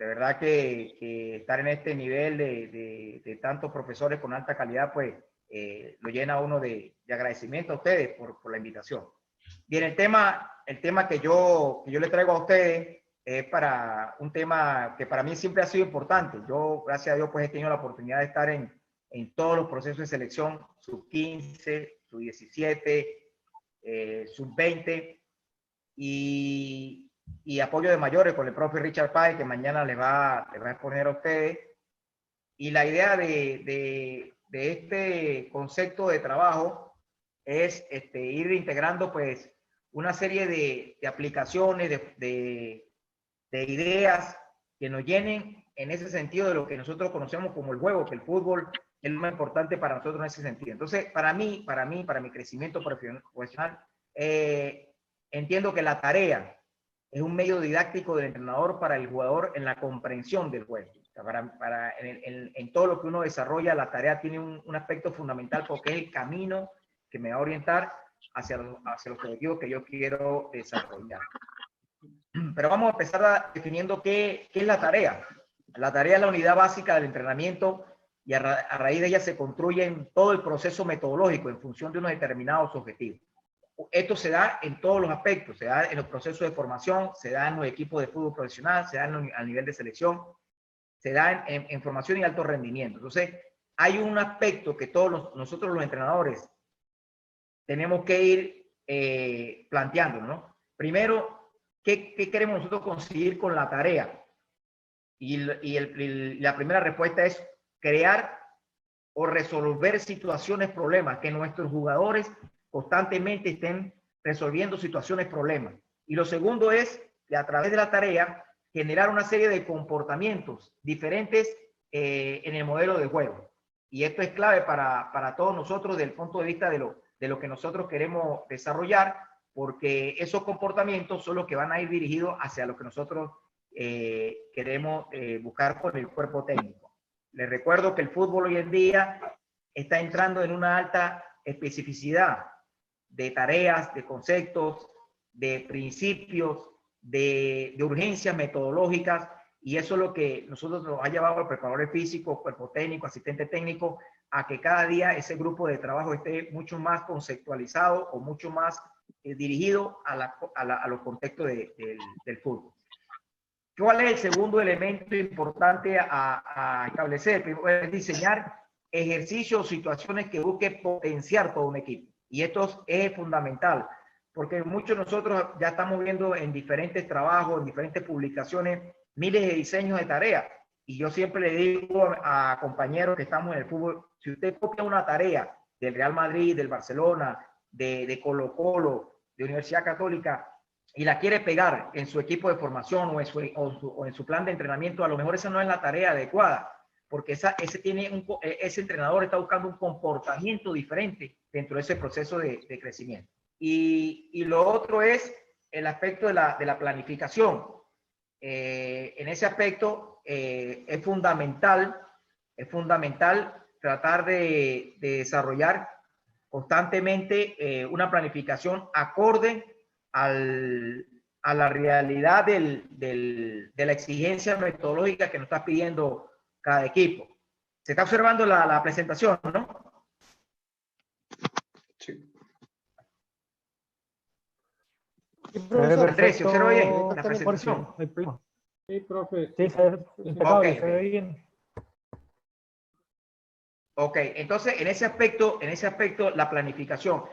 de verdad que estar en este nivel de tantos profesores con alta calidad, pues lo llena a uno de agradecimiento a ustedes por la invitación. Bien, el tema que yo le traigo a ustedes es para un tema que para mí siempre ha sido importante. Yo, gracias a Dios, pues he tenido la oportunidad de estar en todos los procesos de selección, sub-15, sub-17, sub-20 y apoyo de mayores con el profe Richard Páez, que mañana les va a exponer a ustedes. Y la idea de este concepto de trabajo es ir integrando pues una serie de aplicaciones, de ideas que nos llenen en ese sentido de lo que nosotros conocemos como el juego, que el fútbol es lo más importante para nosotros en ese sentido. Entonces, para mi crecimiento profesional, entiendo que la tarea es un medio didáctico del entrenador para el jugador en la comprensión del juego. O sea, en todo lo que uno desarrolla, la tarea tiene un aspecto fundamental porque es el camino que me va a orientar hacia los objetivos que yo quiero desarrollar. Pero vamos a empezar definiendo qué es la tarea. La tarea es la unidad básica del entrenamiento y a raíz de ella se construye todo el proceso metodológico en función de unos determinados objetivos. Esto se da en todos los aspectos, se da en los procesos de formación, se da en los equipos de fútbol profesional, se da a nivel de selección, se da en formación y alto rendimiento. Entonces, hay un aspecto que todos nosotros los entrenadores tenemos que ir planteando, ¿no? Primero, ¿qué queremos nosotros conseguir con la tarea? Y la primera respuesta es crear o resolver situaciones, problemas, que nuestros jugadores constantemente estén resolviendo situaciones, problemas. Y lo segundo es que a través de la tarea generar una serie de comportamientos diferentes en el modelo de juego. Y esto es clave para todos nosotros desde el punto de vista de lo que nosotros queremos desarrollar, porque esos comportamientos son los que van a ir dirigidos hacia lo que nosotros queremos buscar con el cuerpo técnico. Les recuerdo que el fútbol hoy en día está entrando en una alta especificidad de tareas, de conceptos, de principios, de urgencias metodológicas, y eso es lo que nosotros nos ha llevado al preparador físico, cuerpo técnico, asistente técnico, a que cada día ese grupo de trabajo esté mucho más conceptualizado o mucho más dirigido a los contextos del fútbol. ¿Cuál es el segundo elemento importante a establecer? Primero es diseñar ejercicios o situaciones que busquen potenciar todo un equipo. Y esto es fundamental, porque muchos de nosotros ya estamos viendo en diferentes trabajos, en diferentes publicaciones, miles de diseños de tareas. Y yo siempre le digo a compañeros que estamos en el fútbol, si usted copia una tarea del Real Madrid, del Barcelona, de Colo-Colo, de Universidad Católica, y la quiere pegar en su equipo de formación o en su plan de entrenamiento, a lo mejor esa no es la tarea adecuada, porque ese entrenador está buscando un comportamiento diferente dentro de ese proceso de crecimiento. Y lo otro es el aspecto de la planificación. En ese aspecto es fundamental tratar de desarrollar constantemente una planificación acorde a la realidad de la exigencia metodológica que nos está pidiendo cada equipo. Se está observando la presentación, ¿no? Sí. Andrés, ¿se observa bien la presentación? Sí, profe. Sí, se ve impecable, se ve bien. Ok, entonces en ese aspecto la planificación.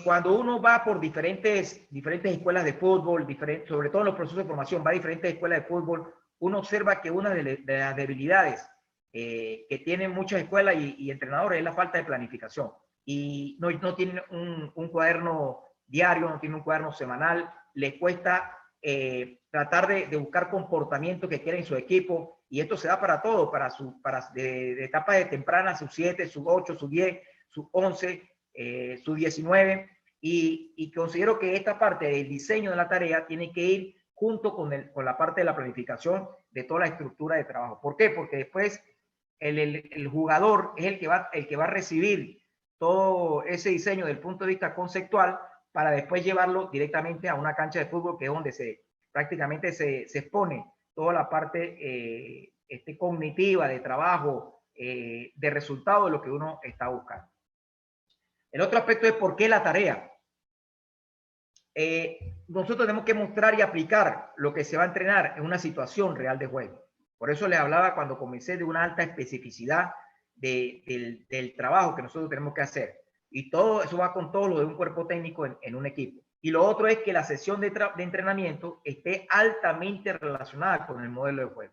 Cuando uno va por diferentes escuelas de fútbol, sobre todo en los procesos de formación, va a diferentes escuelas de fútbol, uno observa que una de las debilidades que tienen muchas escuelas y entrenadores es la falta de planificación. Y no tienen un cuaderno diario, no tienen un cuaderno semanal, les cuesta tratar de buscar comportamientos que quieren su equipo, y esto se da para todo, de etapas de tempranas, sub 7, sub 8, sub 10, sub 11, sub 19, y considero que esta parte del diseño de la tarea tiene que ir junto con la parte de la planificación de toda la estructura de trabajo. ¿Por qué? Porque después el jugador es el que va a recibir todo ese diseño desde el punto de vista conceptual para después llevarlo directamente a una cancha de fútbol, que es donde prácticamente se expone toda la parte cognitiva, de trabajo, de resultado de lo que uno está buscando. El otro aspecto es por qué la tarea. Nosotros tenemos que mostrar y aplicar lo que se va a entrenar en una situación real de juego. Por eso les hablaba cuando comencé de una alta especificidad del trabajo que nosotros tenemos que hacer. Y todo eso va con todo lo de un cuerpo técnico en un equipo. Y lo otro es que la sesión de entrenamiento esté altamente relacionada con el modelo de juego.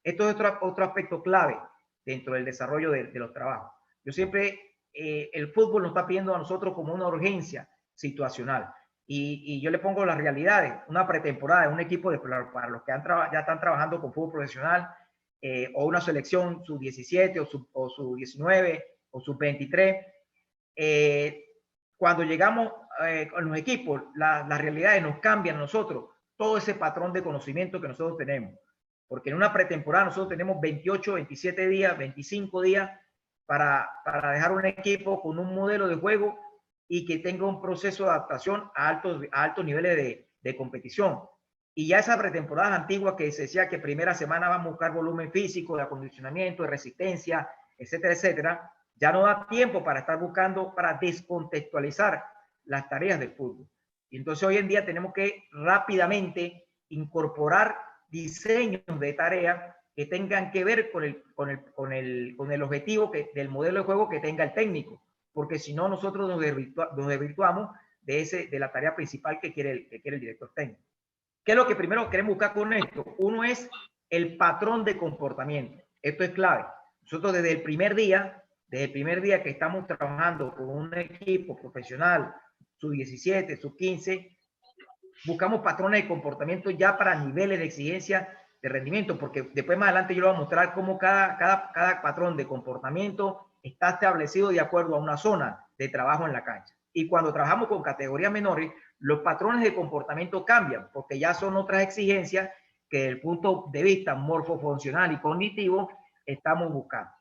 Esto es otro aspecto clave dentro del desarrollo de los trabajos. Yo siempre, el fútbol nos está pidiendo a nosotros como una urgencia situacional. Y yo le pongo las realidades. Una pretemporada de un equipo para los que ya están trabajando con fútbol profesional, o una selección sub-17 o sub-19 o sub-23. Cuando llegamos con los equipos, las realidades nos cambian a nosotros, todo ese patrón de conocimiento que nosotros tenemos. Porque en una pretemporada nosotros tenemos 28, 27 días, 25 días para dejar un equipo con un modelo de juego y que tenga un proceso de adaptación a altos niveles de competición. Y ya esas pretemporadas antiguas que se decía que primera semana vamos a buscar volumen físico, de acondicionamiento, de resistencia, etcétera, etcétera, ya no da tiempo para estar buscando, para descontextualizar las tareas del fútbol. Y entonces hoy en día tenemos que rápidamente incorporar diseños de tareas que tengan que ver con el objetivo del modelo de juego que tenga el técnico, porque si no nosotros nos desvirtuamos de la tarea principal que quiere el director técnico. ¿Qué es lo que primero queremos buscar con esto? Uno es el patrón de comportamiento. Esto es clave. Nosotros desde el primer día que estamos trabajando con un equipo profesional, sub-17, sub-15, buscamos patrones de comportamiento ya para niveles de exigencia de rendimiento, porque después más adelante yo les voy a mostrar cómo cada patrón de comportamiento está establecido de acuerdo a una zona de trabajo en la cancha. Y cuando trabajamos con categorías menores, los patrones de comportamiento cambian, porque ya son otras exigencias que desde el punto de vista morfofuncional y cognitivo estamos buscando.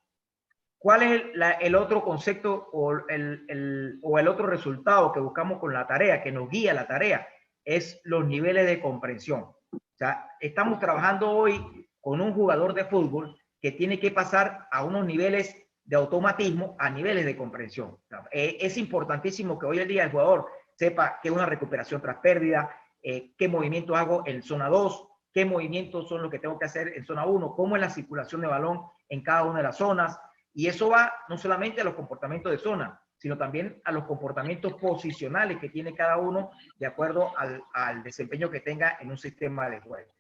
¿Cuál es el otro concepto o el otro resultado que buscamos con la tarea, que nos guía la tarea? Es los niveles de comprensión. O sea, estamos trabajando hoy con un jugador de fútbol que tiene que pasar a unos niveles de automatismo a niveles de comprensión. O sea, es importantísimo que hoy en día el jugador sepa qué es una recuperación tras pérdida, qué movimientos hago en zona 2, qué movimientos son los que tengo que hacer en zona 1, cómo es la circulación de balón en cada una de las zonas. Y eso va no solamente a los comportamientos de zona, sino también a los comportamientos posicionales que tiene cada uno de acuerdo al desempeño que tenga en un sistema de juego.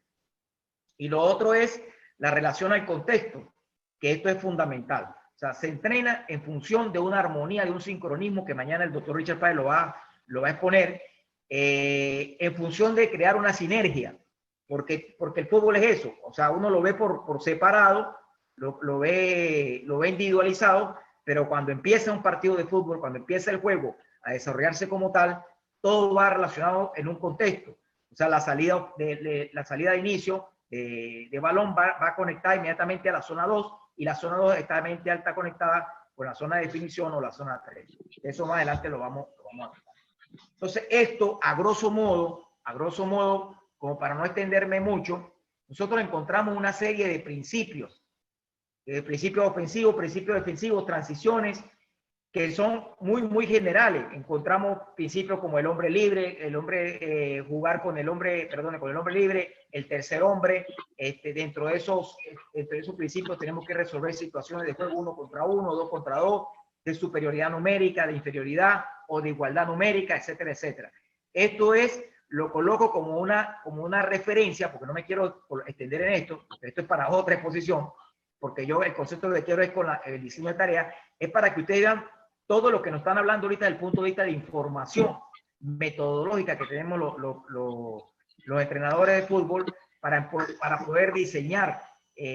Y lo otro es la relación al contexto, que esto es fundamental. O sea, se entrena en función de una armonía, de un sincronismo que mañana el doctor Richard Páez lo va a exponer, en función de crear una sinergia, porque el fútbol es eso. O sea, uno lo ve por separado, lo ve individualizado, pero cuando empieza un partido de fútbol, cuando empieza el juego a desarrollarse como tal, todo va relacionado en un contexto. O sea, la salida de inicio de balón va conectada inmediatamente a la zona 2 y la zona 2 está alta conectada con la zona de definición o la zona 3. Eso más adelante lo vamos a ver. Entonces, esto a grosso modo, como para no extenderme mucho, nosotros encontramos una serie de principios ofensivos, principios defensivos, transiciones, que son muy generales. Encontramos principios como el hombre libre, jugar con el hombre libre, el tercer hombre. Dentro de esos principios tenemos que resolver situaciones de juego 1 contra 1, 2 contra 2, de superioridad numérica, de inferioridad o de igualdad numérica, etcétera, etcétera. Esto lo coloco como una referencia, porque no me quiero extender en esto es para otra exposición, porque el concepto que quiero es con el diseño de tarea, es para que ustedes vean todo lo que nos están hablando ahorita desde el punto de vista de información metodológica que tenemos los entrenadores de fútbol para poder diseñar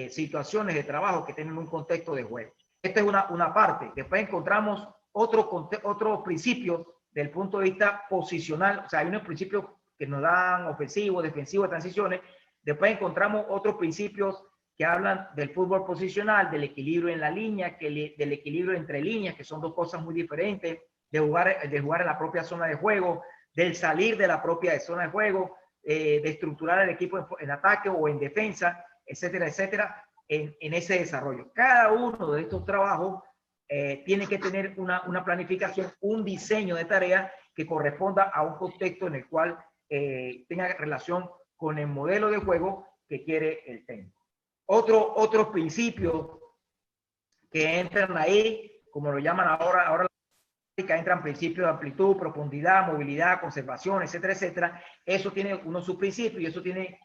situaciones de trabajo que tienen un contexto de juego. Esta es una parte. Después encontramos otros principios del punto de vista posicional. O sea, hay unos principios que nos dan ofensivo, defensivo, transiciones. Después encontramos otros principios que hablan del fútbol posicional, del equilibrio en la línea, del equilibrio entre líneas, que son dos cosas muy diferentes, de jugar en la propia zona de juego, del salir de la propia zona de juego, de estructurar el equipo en ataque o en defensa, etcétera, etcétera, en ese desarrollo. Cada uno de estos trabajos tiene que tener una planificación, un diseño de tarea que corresponda a un contexto en el cual tenga relación con el modelo de juego que quiere el técnico. Otros principios que entran ahí, como lo llaman ahora entran principios de amplitud, profundidad, movilidad, conservación, etcétera, etcétera. Eso tiene unos subprincipios y eso tiene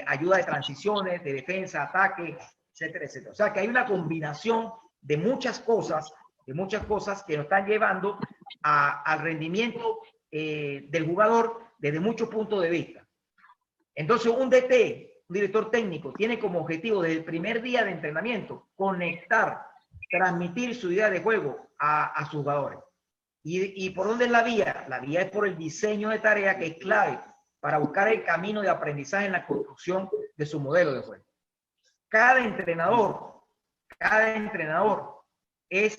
ayuda de transiciones, de defensa, ataque, etcétera, etcétera. O sea que hay una combinación de muchas cosas que nos están llevando al rendimiento del jugador desde muchos puntos de vista. Entonces un DT, un director técnico, tiene como objetivo desde el primer día de entrenamiento conectar, transmitir su idea de juego a sus jugadores. ¿Y por dónde es la vía? La vía es por el diseño de tarea, que es clave para buscar el camino de aprendizaje en la construcción de su modelo de juego. Cada entrenador es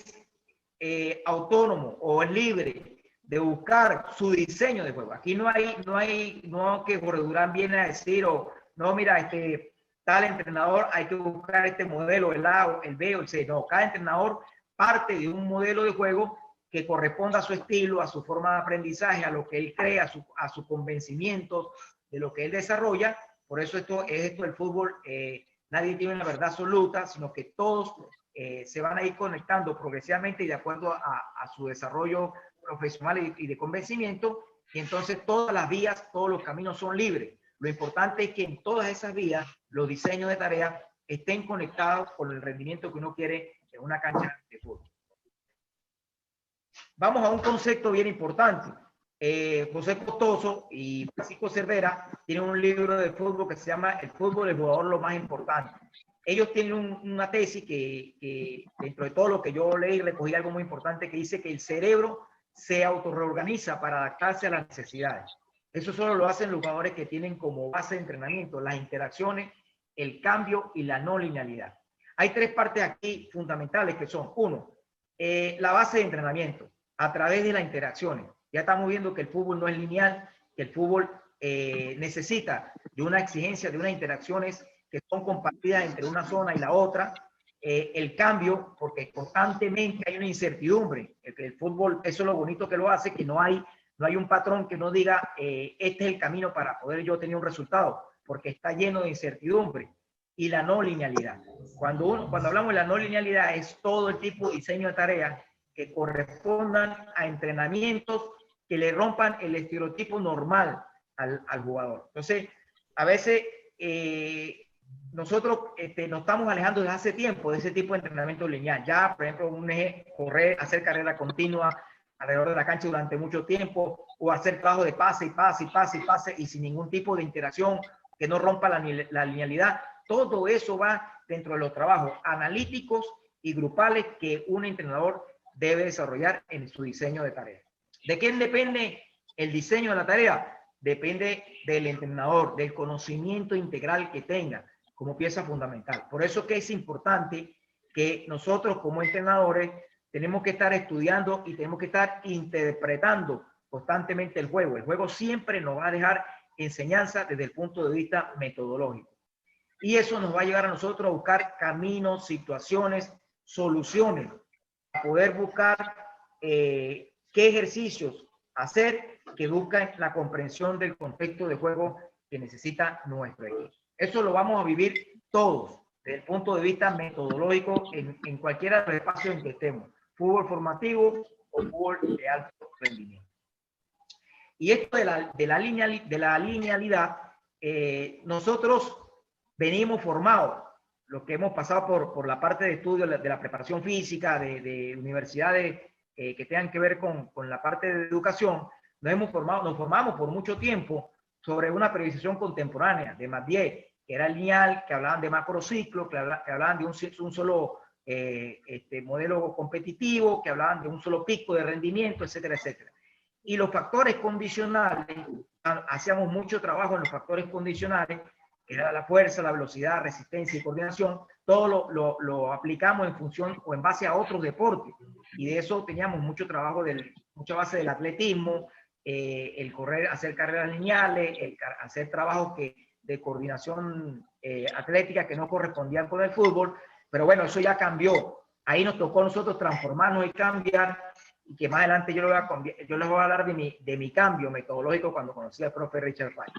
autónomo o es libre de buscar su diseño de juego. Aquí no que Jorge Durán viene a decir, no, mira, tal entrenador hay que buscar este modelo, el A, el B o el C. No, cada entrenador parte de un modelo de juego que corresponda a su estilo, a su forma de aprendizaje, a lo que él cree, a su convencimiento de lo que él desarrolla. Por eso esto el fútbol, nadie tiene una verdad absoluta, sino que todos se van a ir conectando progresivamente y de acuerdo a su desarrollo profesional y de convencimiento, y entonces todas las vías, todos los caminos son libres. Lo importante es que en todas esas vías, los diseños de tareas estén conectados con el rendimiento que uno quiere en una cancha de fútbol. Vamos a un concepto bien importante. José Costoso y Francisco Cervera tienen un libro de fútbol que se llama El fútbol del jugador lo más importante. Ellos tienen una tesis que dentro de todo lo que yo leí, recogí algo muy importante que dice que el cerebro se autorreorganiza para adaptarse a las necesidades. Eso solo lo hacen los jugadores que tienen como base de entrenamiento las interacciones, el cambio y la no linealidad. Hay tres partes aquí fundamentales que son, uno, la base de entrenamiento a través de las interacciones. Ya estamos viendo que el fútbol no es lineal, que el fútbol necesita de una exigencia, de unas interacciones que son compartidas entre una zona y la otra. El cambio, porque constantemente hay una incertidumbre. El fútbol, eso es lo bonito que lo hace, que no hay un patrón que no diga este es el camino para poder yo tener un resultado, porque está lleno de incertidumbre. Y la no linealidad. Cuando hablamos de la no linealidad, es todo el tipo de diseño de tareas que correspondan a entrenamientos que le rompan el estereotipo normal al jugador. Entonces, a veces nosotros nos estamos alejando desde hace tiempo de ese tipo de entrenamiento lineal. Ya, por ejemplo, correr, hacer carrera continua alrededor de la cancha durante mucho tiempo, o hacer trabajo de pase y pase y pase y pase y sin ningún tipo de interacción que no rompa la linealidad. Todo eso va dentro de los trabajos analíticos y grupales que un entrenador debe desarrollar en su diseño de tarea. ¿De quién depende el diseño de la tarea? Depende del entrenador, del conocimiento integral que tenga como pieza fundamental. Por eso que es importante que nosotros como entrenadores tenemos que estar estudiando y tenemos que estar interpretando constantemente el juego. El juego siempre nos va a dejar enseñanza desde el punto de vista metodológico. Y eso nos va a llevar a nosotros a buscar caminos, situaciones, soluciones, a poder buscar qué ejercicios hacer que busquen la comprensión del contexto de juego que necesita nuestro equipo. Eso lo vamos a vivir todos desde el punto de vista metodológico en cualquiera de los espacios en que estemos, fútbol formativo o fútbol de alto rendimiento. Y esto de la linealidad, nosotros venimos formados, los que hemos pasado por la parte de estudio de la preparación física, de universidades que tengan que ver con la parte de educación, nos formamos por mucho tiempo sobre una periodización contemporánea de Mathieu, que era lineal, que hablaban de macrociclo, que hablaban de un solo modelo competitivo, que hablaban de un solo pico de rendimiento, etcétera, etcétera. Y los factores condicionales, hacíamos mucho trabajo en los factores condicionales, que era la fuerza, la velocidad, resistencia y coordinación, todo lo aplicamos en función o en base a otros deportes. Y de eso teníamos mucho trabajo, mucha base del atletismo, el correr, hacer carreras lineales, hacer trabajos de coordinación atlética que no correspondían con el fútbol, pero bueno, eso ya cambió. Ahí nos tocó a nosotros transformarnos y cambiar, y que más adelante yo les voy a hablar de mi cambio metodológico cuando conocí al profe Richard Páez.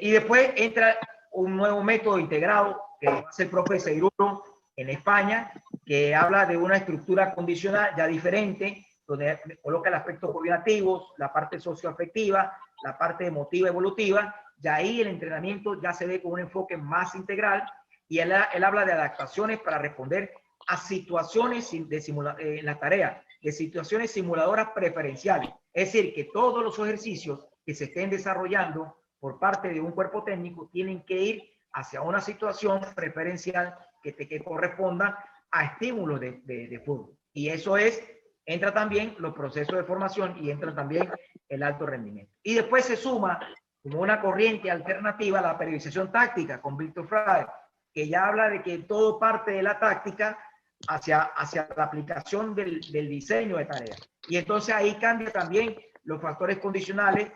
Y después entra un nuevo método integrado que hace el profe Seirulo en España, que habla de una estructura condicional ya diferente, donde coloca el aspecto coordinativo, la parte socioafectiva, la parte emotiva evolutiva, y ahí el entrenamiento ya se ve con un enfoque más integral, y él habla de adaptaciones para responder a situaciones en la tarea, de situaciones simuladoras preferenciales. Es decir, que todos los ejercicios que se estén desarrollando por parte de un cuerpo técnico tienen que ir hacia una situación preferencial que corresponda a estímulos de fútbol. Y eso entra también los procesos de formación y entra también el alto rendimiento. Y después se suma como una corriente alternativa a la periodización táctica con Víctor Frade, que ya habla de que todo parte de la táctica hacia la aplicación del diseño de tareas. Y entonces ahí cambia también los factores condicionales,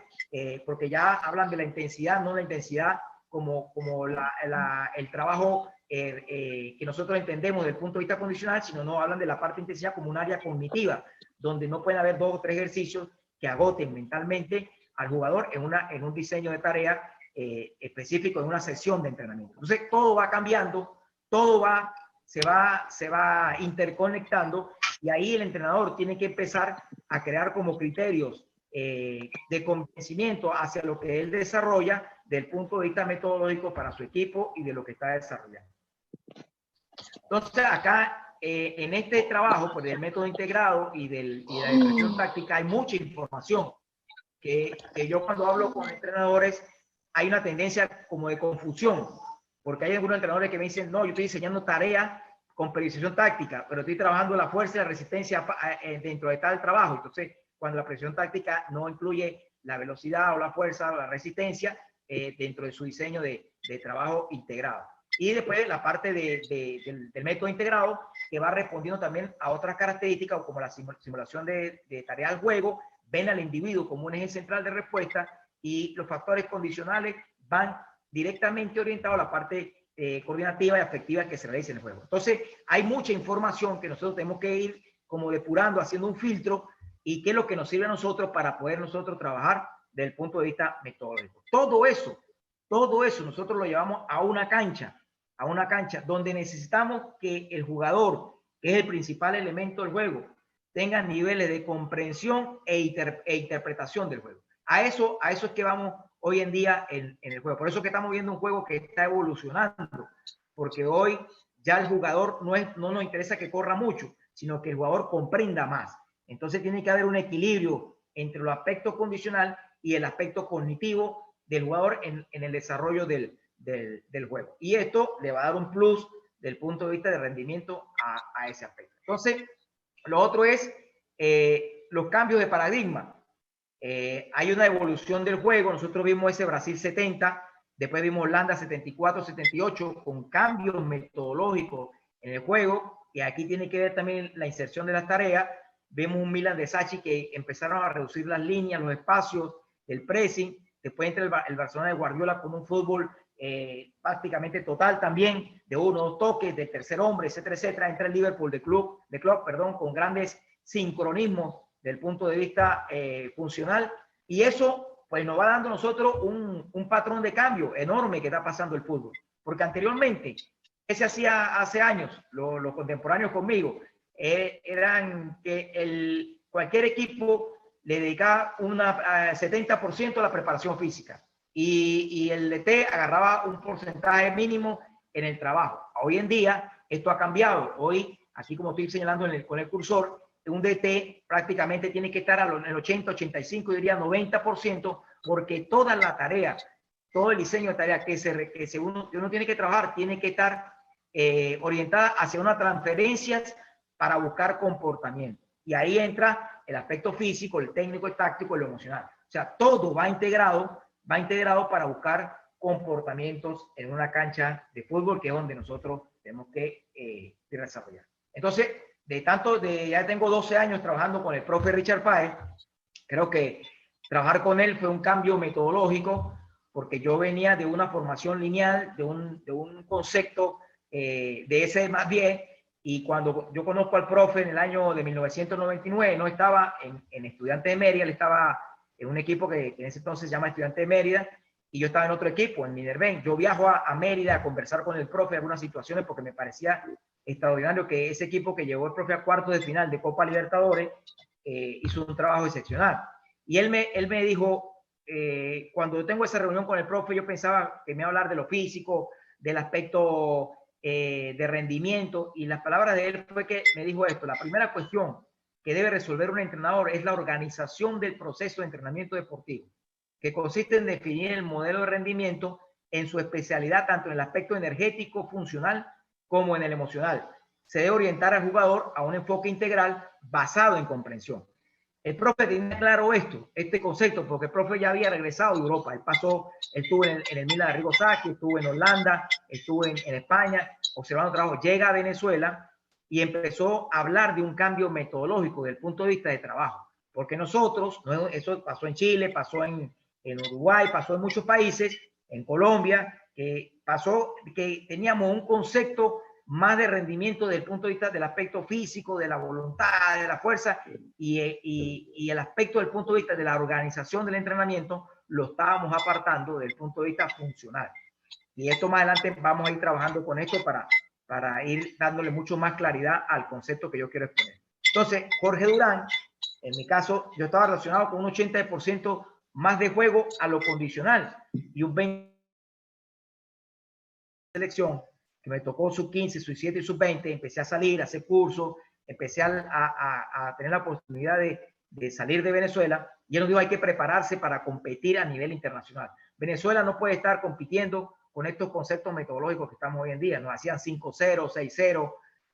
porque ya hablan de la intensidad, no la intensidad como el trabajo que nosotros entendemos desde el punto de vista condicional, sino no hablan de la parte de intensidad como un área cognitiva, donde no pueden haber 2 o 3 ejercicios que agoten mentalmente al jugador en un diseño de tarea específico, en una sesión de entrenamiento. Entonces todo va cambiando, todo se va interconectando, y ahí el entrenador tiene que empezar a crear como criterios de convencimiento hacia lo que él desarrolla del punto de vista metodológico para su equipo y de lo que está desarrollando. Entonces acá en este trabajo pues, del método integrado y de la expresión táctica hay mucha información que yo cuando hablo con entrenadores hay una tendencia como de confusión, porque hay algunos entrenadores que me dicen, no, yo estoy diseñando tareas con periodización táctica, pero estoy trabajando la fuerza y la resistencia dentro de tal trabajo. Entonces, cuando la periodización táctica no incluye la velocidad o la fuerza o la resistencia dentro de su diseño de trabajo integrado. Y después la parte del método integrado, que va respondiendo también a otras características, como la simulación de tarea al juego, ven al individuo como un eje central de respuesta, y los factores condicionales van directamente orientados a la parte coordinativa y afectiva que se realiza en el juego. Entonces, hay mucha información que nosotros tenemos que ir como depurando, haciendo un filtro, y qué es lo que nos sirve a nosotros para poder nosotros trabajar desde el punto de vista metodológico. Todo eso nosotros lo llevamos a una cancha donde necesitamos que el jugador, que es el principal elemento del juego, tenga niveles de comprensión e interpretación del juego. A eso es que vamos hoy en día en el juego. Por eso que estamos viendo un juego que está evolucionando, porque hoy ya el jugador no nos interesa que corra mucho, sino que el jugador comprenda más. Entonces tiene que haber un equilibrio entre los aspectos condicional y el aspecto cognitivo del jugador en el desarrollo del juego. Y esto le va a dar un plus del punto de vista de rendimiento a ese aspecto. Entonces, lo otro es los cambios de paradigma. Hay una evolución del juego. Nosotros vimos ese Brasil 70, después vimos Holanda 74, 78, con cambios metodológicos en el juego, y aquí tiene que ver también la inserción de las tareas. Vemos un Milan de Sacchi que empezaron a reducir las líneas, los espacios, el pressing. Después entra el Barcelona de Guardiola con un fútbol prácticamente total también, de 1 o 2 toques, de tercer hombre, etcétera, etcétera. Entra el Liverpool de club, con grandes sincronismos del punto de vista funcional, y eso pues nos va dando a nosotros un patrón de cambio enorme que está pasando el fútbol, porque anteriormente, ¿qué se hacía hace años? Los contemporáneos conmigo eran que cualquier equipo le dedicaba un 70% a la preparación física, y el DT agarraba un porcentaje mínimo en el trabajo. Hoy en día esto ha cambiado. Hoy, así como estoy señalando con el cursor, un DT prácticamente tiene que estar en el 80, 85, diría 90%, porque toda la tarea, todo el diseño de tarea que uno tiene que trabajar, tiene que estar orientada hacia unas transferencias para buscar comportamiento. Y ahí entra el aspecto físico, el técnico, el táctico, el emocional. O sea, todo va integrado para buscar comportamientos en una cancha de fútbol, que es donde nosotros tenemos que desarrollar. Entonces, ya tengo 12 años trabajando con el profe Richard Páez. Creo que Trabajar con él fue un cambio metodológico porque yo venía de una formación lineal, de un concepto de ese más bien, y cuando yo conozco al profe en el año de 1999, no estaba en Estudiantes de Mérida, él estaba en un equipo que en ese entonces se llama Estudiantes de Mérida, y yo estaba en otro equipo, en Minerven. Yo viajo a Mérida a conversar con el profe en algunas situaciones porque me parecía extraordinario que ese equipo que llevó el profe a cuartos de final de Copa Libertadores hizo un trabajo excepcional. Y él me dijo, cuando yo tengo esa reunión con el profe, yo pensaba que me iba a hablar de lo físico, del aspecto de rendimiento, y las palabras de él fue que me dijo esto: la primera cuestión que debe resolver un entrenador es la organización del proceso de entrenamiento deportivo, que consiste en definir el modelo de rendimiento en su especialidad, tanto en el aspecto energético, funcional, como en el emocional. Se debe orientar al jugador a un enfoque integral basado en comprensión. El profe tenía claro este concepto, porque el profe ya había regresado de Europa. Él estuvo en el Milan de Arrigo Sacchi, estuvo en Holanda, estuvo en España, observando trabajo. Llega a Venezuela y empezó a hablar de un cambio metodológico desde el punto de vista de trabajo. Porque nosotros, eso pasó en Chile, pasó en Uruguay, pasó en muchos países, en Colombia, pasó que teníamos un concepto más de rendimiento desde el punto de vista del aspecto físico, de la voluntad, de la fuerza, y el aspecto del punto de vista de la organización del entrenamiento lo estábamos apartando del punto de vista funcional. Y esto más adelante vamos a ir trabajando con esto para ir dándole mucho más claridad al concepto que yo quiero exponer. Entonces, Jorge Durán, en mi caso, yo estaba relacionado con un 80% más de juego a lo condicional y un 20% de selección, que me tocó sub-15, sub-7 y sub-20. Empecé a salir, a hacer cursos, empecé a tener la oportunidad de salir de Venezuela, y él nos dijo: hay que prepararse para competir a nivel internacional. Venezuela no puede estar compitiendo con estos conceptos metodológicos que estamos hoy en día. Nos hacían 5-0,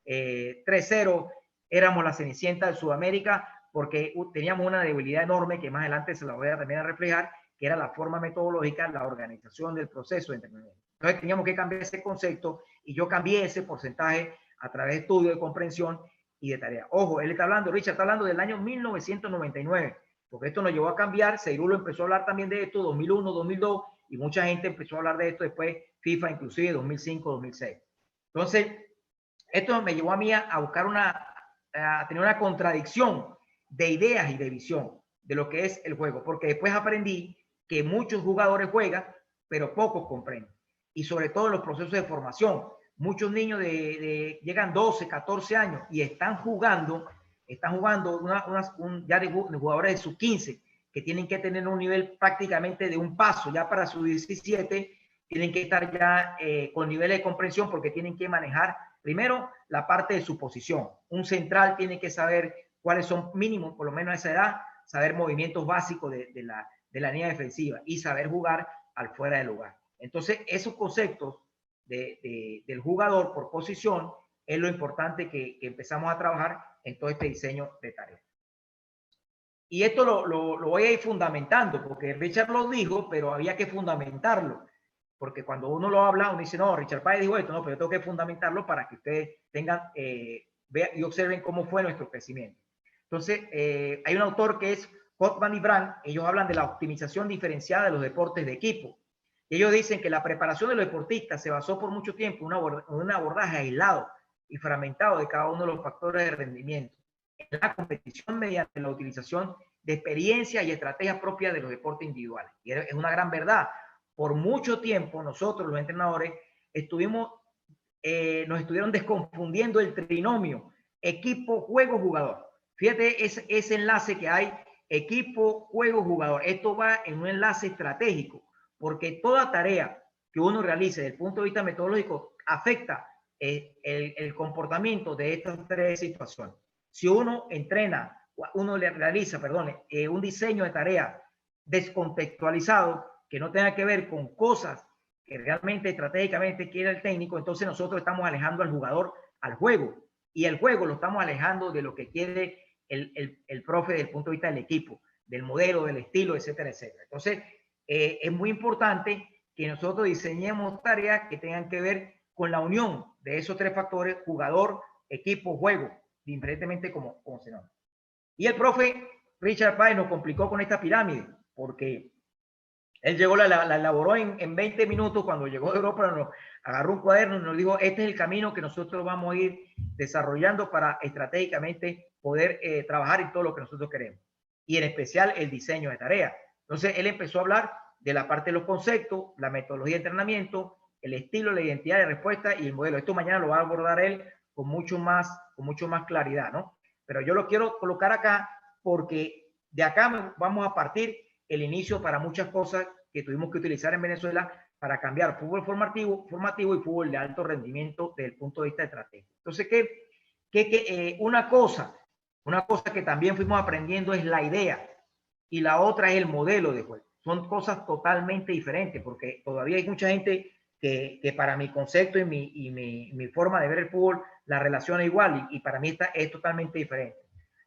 6-0, 3-0, éramos la cenicienta de Sudamérica porque teníamos una debilidad enorme que más adelante se la voy a también a reflejar, que era la forma metodológica, la organización del proceso de entrenamiento. Entonces teníamos que cambiar ese concepto, y yo cambié ese porcentaje a través de estudio, de comprensión y de tarea. Ojo, él está hablando, Richard está hablando del año 1999, porque esto nos llevó a cambiar. Seirulo empezó a hablar también de esto, 2001, 2002, y mucha gente empezó a hablar de esto después, FIFA inclusive, 2005, 2006. Entonces, esto me llevó a mí a buscar a tener una contradicción de ideas y de visión de lo que es el juego, porque después aprendí que muchos jugadores juegan, pero pocos comprenden. Y sobre todo en los procesos de formación, muchos niños llegan 12, 14 años y están jugando ya de jugadores de sus 15, que tienen que tener un nivel prácticamente de un paso ya para sus 17, tienen que estar ya con niveles de comprensión, porque tienen que manejar primero la parte de su posición. Un central tiene que saber cuáles son mínimos, por lo menos a esa edad, saber movimientos básicos de la línea defensiva y saber jugar al fuera del lugar. Entonces, esos conceptos del jugador por posición es lo importante que empezamos a trabajar en todo este diseño de tareas. Y esto lo voy a ir fundamentando, porque Richard lo dijo, pero había que fundamentarlo. Porque cuando uno lo habla, uno dice: no, Richard Páez dijo esto, no, pero yo tengo que fundamentarlo para que ustedes tengan, vean y observen cómo fue nuestro crecimiento. Entonces, hay un autor que es Hotman y Brand. Ellos hablan de la optimización diferenciada de los deportes de equipo. Y ellos dicen que la preparación de los deportistas se basó por mucho tiempo en un abordaje aislado y fragmentado de cada uno de los factores de rendimiento en la competición, mediante la utilización de experiencias y estrategias propias de los deportes individuales. Y es una gran verdad. Por mucho tiempo nosotros, los entrenadores, nos estuvieron desconfundiendo el trinomio equipo, juego, jugador. Fíjate ese enlace que hay: equipo, juego, jugador. Esto va en un enlace estratégico, porque toda tarea que uno realice desde el punto de vista metodológico afecta el comportamiento de estas tres situaciones. Si uno realiza un diseño de tarea descontextualizado, que no tenga que ver con cosas que realmente estratégicamente quiere el técnico, entonces nosotros estamos alejando al jugador al juego, y el juego lo estamos alejando de lo que quiere el profe desde el punto de vista del equipo, del modelo, del estilo, etcétera, etcétera. Entonces, es muy importante que nosotros diseñemos tareas que tengan que ver con la unión de esos tres factores: jugador, equipo, juego, independientemente como se llama. Y el profe Richard Páez nos complicó con esta pirámide, porque él llegó, la elaboró en 20 minutos. Cuando llegó de Europa, nos agarró un cuaderno y nos dijo, este es el camino que nosotros vamos a ir desarrollando para estratégicamente poder trabajar en todo lo que nosotros queremos. Y en especial el diseño de tareas. Entonces, él empezó a hablar de la parte de los conceptos, la metodología de entrenamiento, el estilo, la identidad de respuesta y el modelo. Esto mañana lo va a abordar él con mucho más claridad, ¿no? Pero yo lo quiero colocar acá porque de acá vamos a partir el inicio para muchas cosas que tuvimos que utilizar en Venezuela para cambiar fútbol formativo y fútbol de alto rendimiento desde el punto de vista estratégico. Entonces, una cosa que también fuimos aprendiendo es la idea y la otra es el modelo de juego. Son cosas totalmente diferentes porque todavía hay mucha gente que para mi concepto y mi forma de ver el fútbol la relaciona igual y para mí esta es totalmente diferente.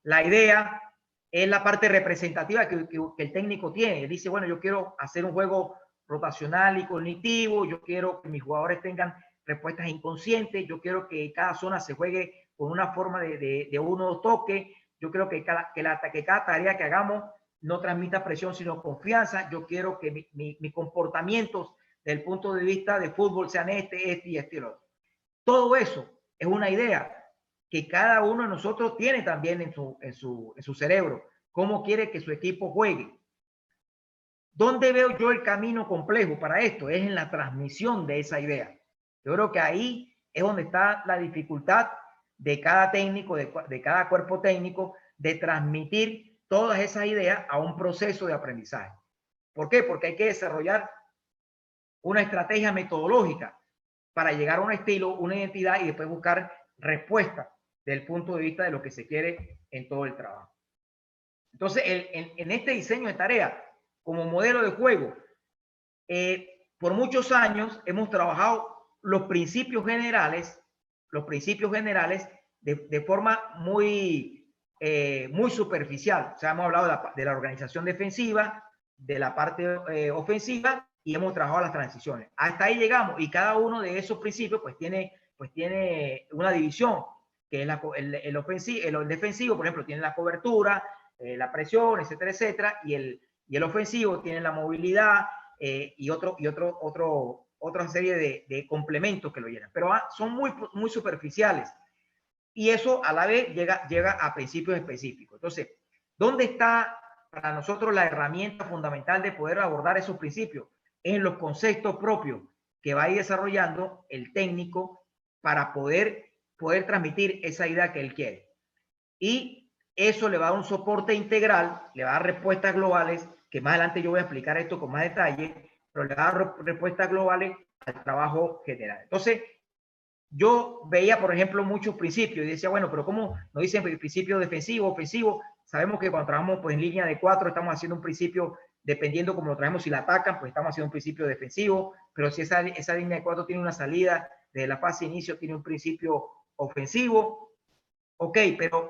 La idea es la parte representativa que el técnico tiene. Él dice, bueno, yo quiero hacer un juego rotacional y cognitivo, yo quiero que mis jugadores tengan respuestas inconscientes, yo quiero que cada zona se juegue con una forma de uno o dos toques, yo quiero que cada tarea que hagamos no transmita presión sino confianza, yo quiero que mis comportamientos desde el punto de vista de fútbol sean este y este y otro. Todo eso es una idea que cada uno de nosotros tiene también en su cerebro, cómo quiere que su equipo juegue. ¿Dónde veo yo el camino complejo para esto? Es en la transmisión de esa idea. Yo creo que ahí es donde está la dificultad de cada técnico, de cada cuerpo técnico, de transmitir todas esas ideas a un proceso de aprendizaje. ¿Por qué? Porque hay que desarrollar una estrategia metodológica para llegar a un estilo, una identidad y después buscar respuestas desde el punto de vista de lo que se quiere en todo el trabajo. Entonces, en este diseño de tarea, como modelo de juego, por muchos años hemos trabajado los principios generales de forma muy superficial. O sea, hemos hablado de la organización defensiva, de la parte ofensiva y hemos trabajado las transiciones. Hasta ahí llegamos y cada uno de esos principios pues tiene una división, que es el defensivo, por ejemplo, tiene la cobertura, la presión, etcétera, etcétera, y el ofensivo tiene la movilidad y otra serie de complementos que lo llenan, pero son muy superficiales y eso a la vez llega a principios específicos. Entonces, ¿dónde está para nosotros la herramienta fundamental de poder abordar esos principios? En los conceptos propios que va a ir desarrollando el técnico para poder transmitir esa idea que él quiere. Y eso le va a dar un soporte integral, le va a dar respuestas globales, que más adelante yo voy a explicar esto con más detalle, pero le va a dar respuestas globales al trabajo general. Entonces, yo veía, por ejemplo, muchos principios y decía, bueno, pero ¿cómo nos dicen principio defensivo, ofensivo? Sabemos que cuando trabajamos pues, en línea de 4 estamos haciendo un principio, dependiendo cómo lo traemos, si la atacan, pues estamos haciendo un principio defensivo, pero si esa línea de 4 tiene una salida de la fase de inicio, tiene un principio ofensivo. Ok,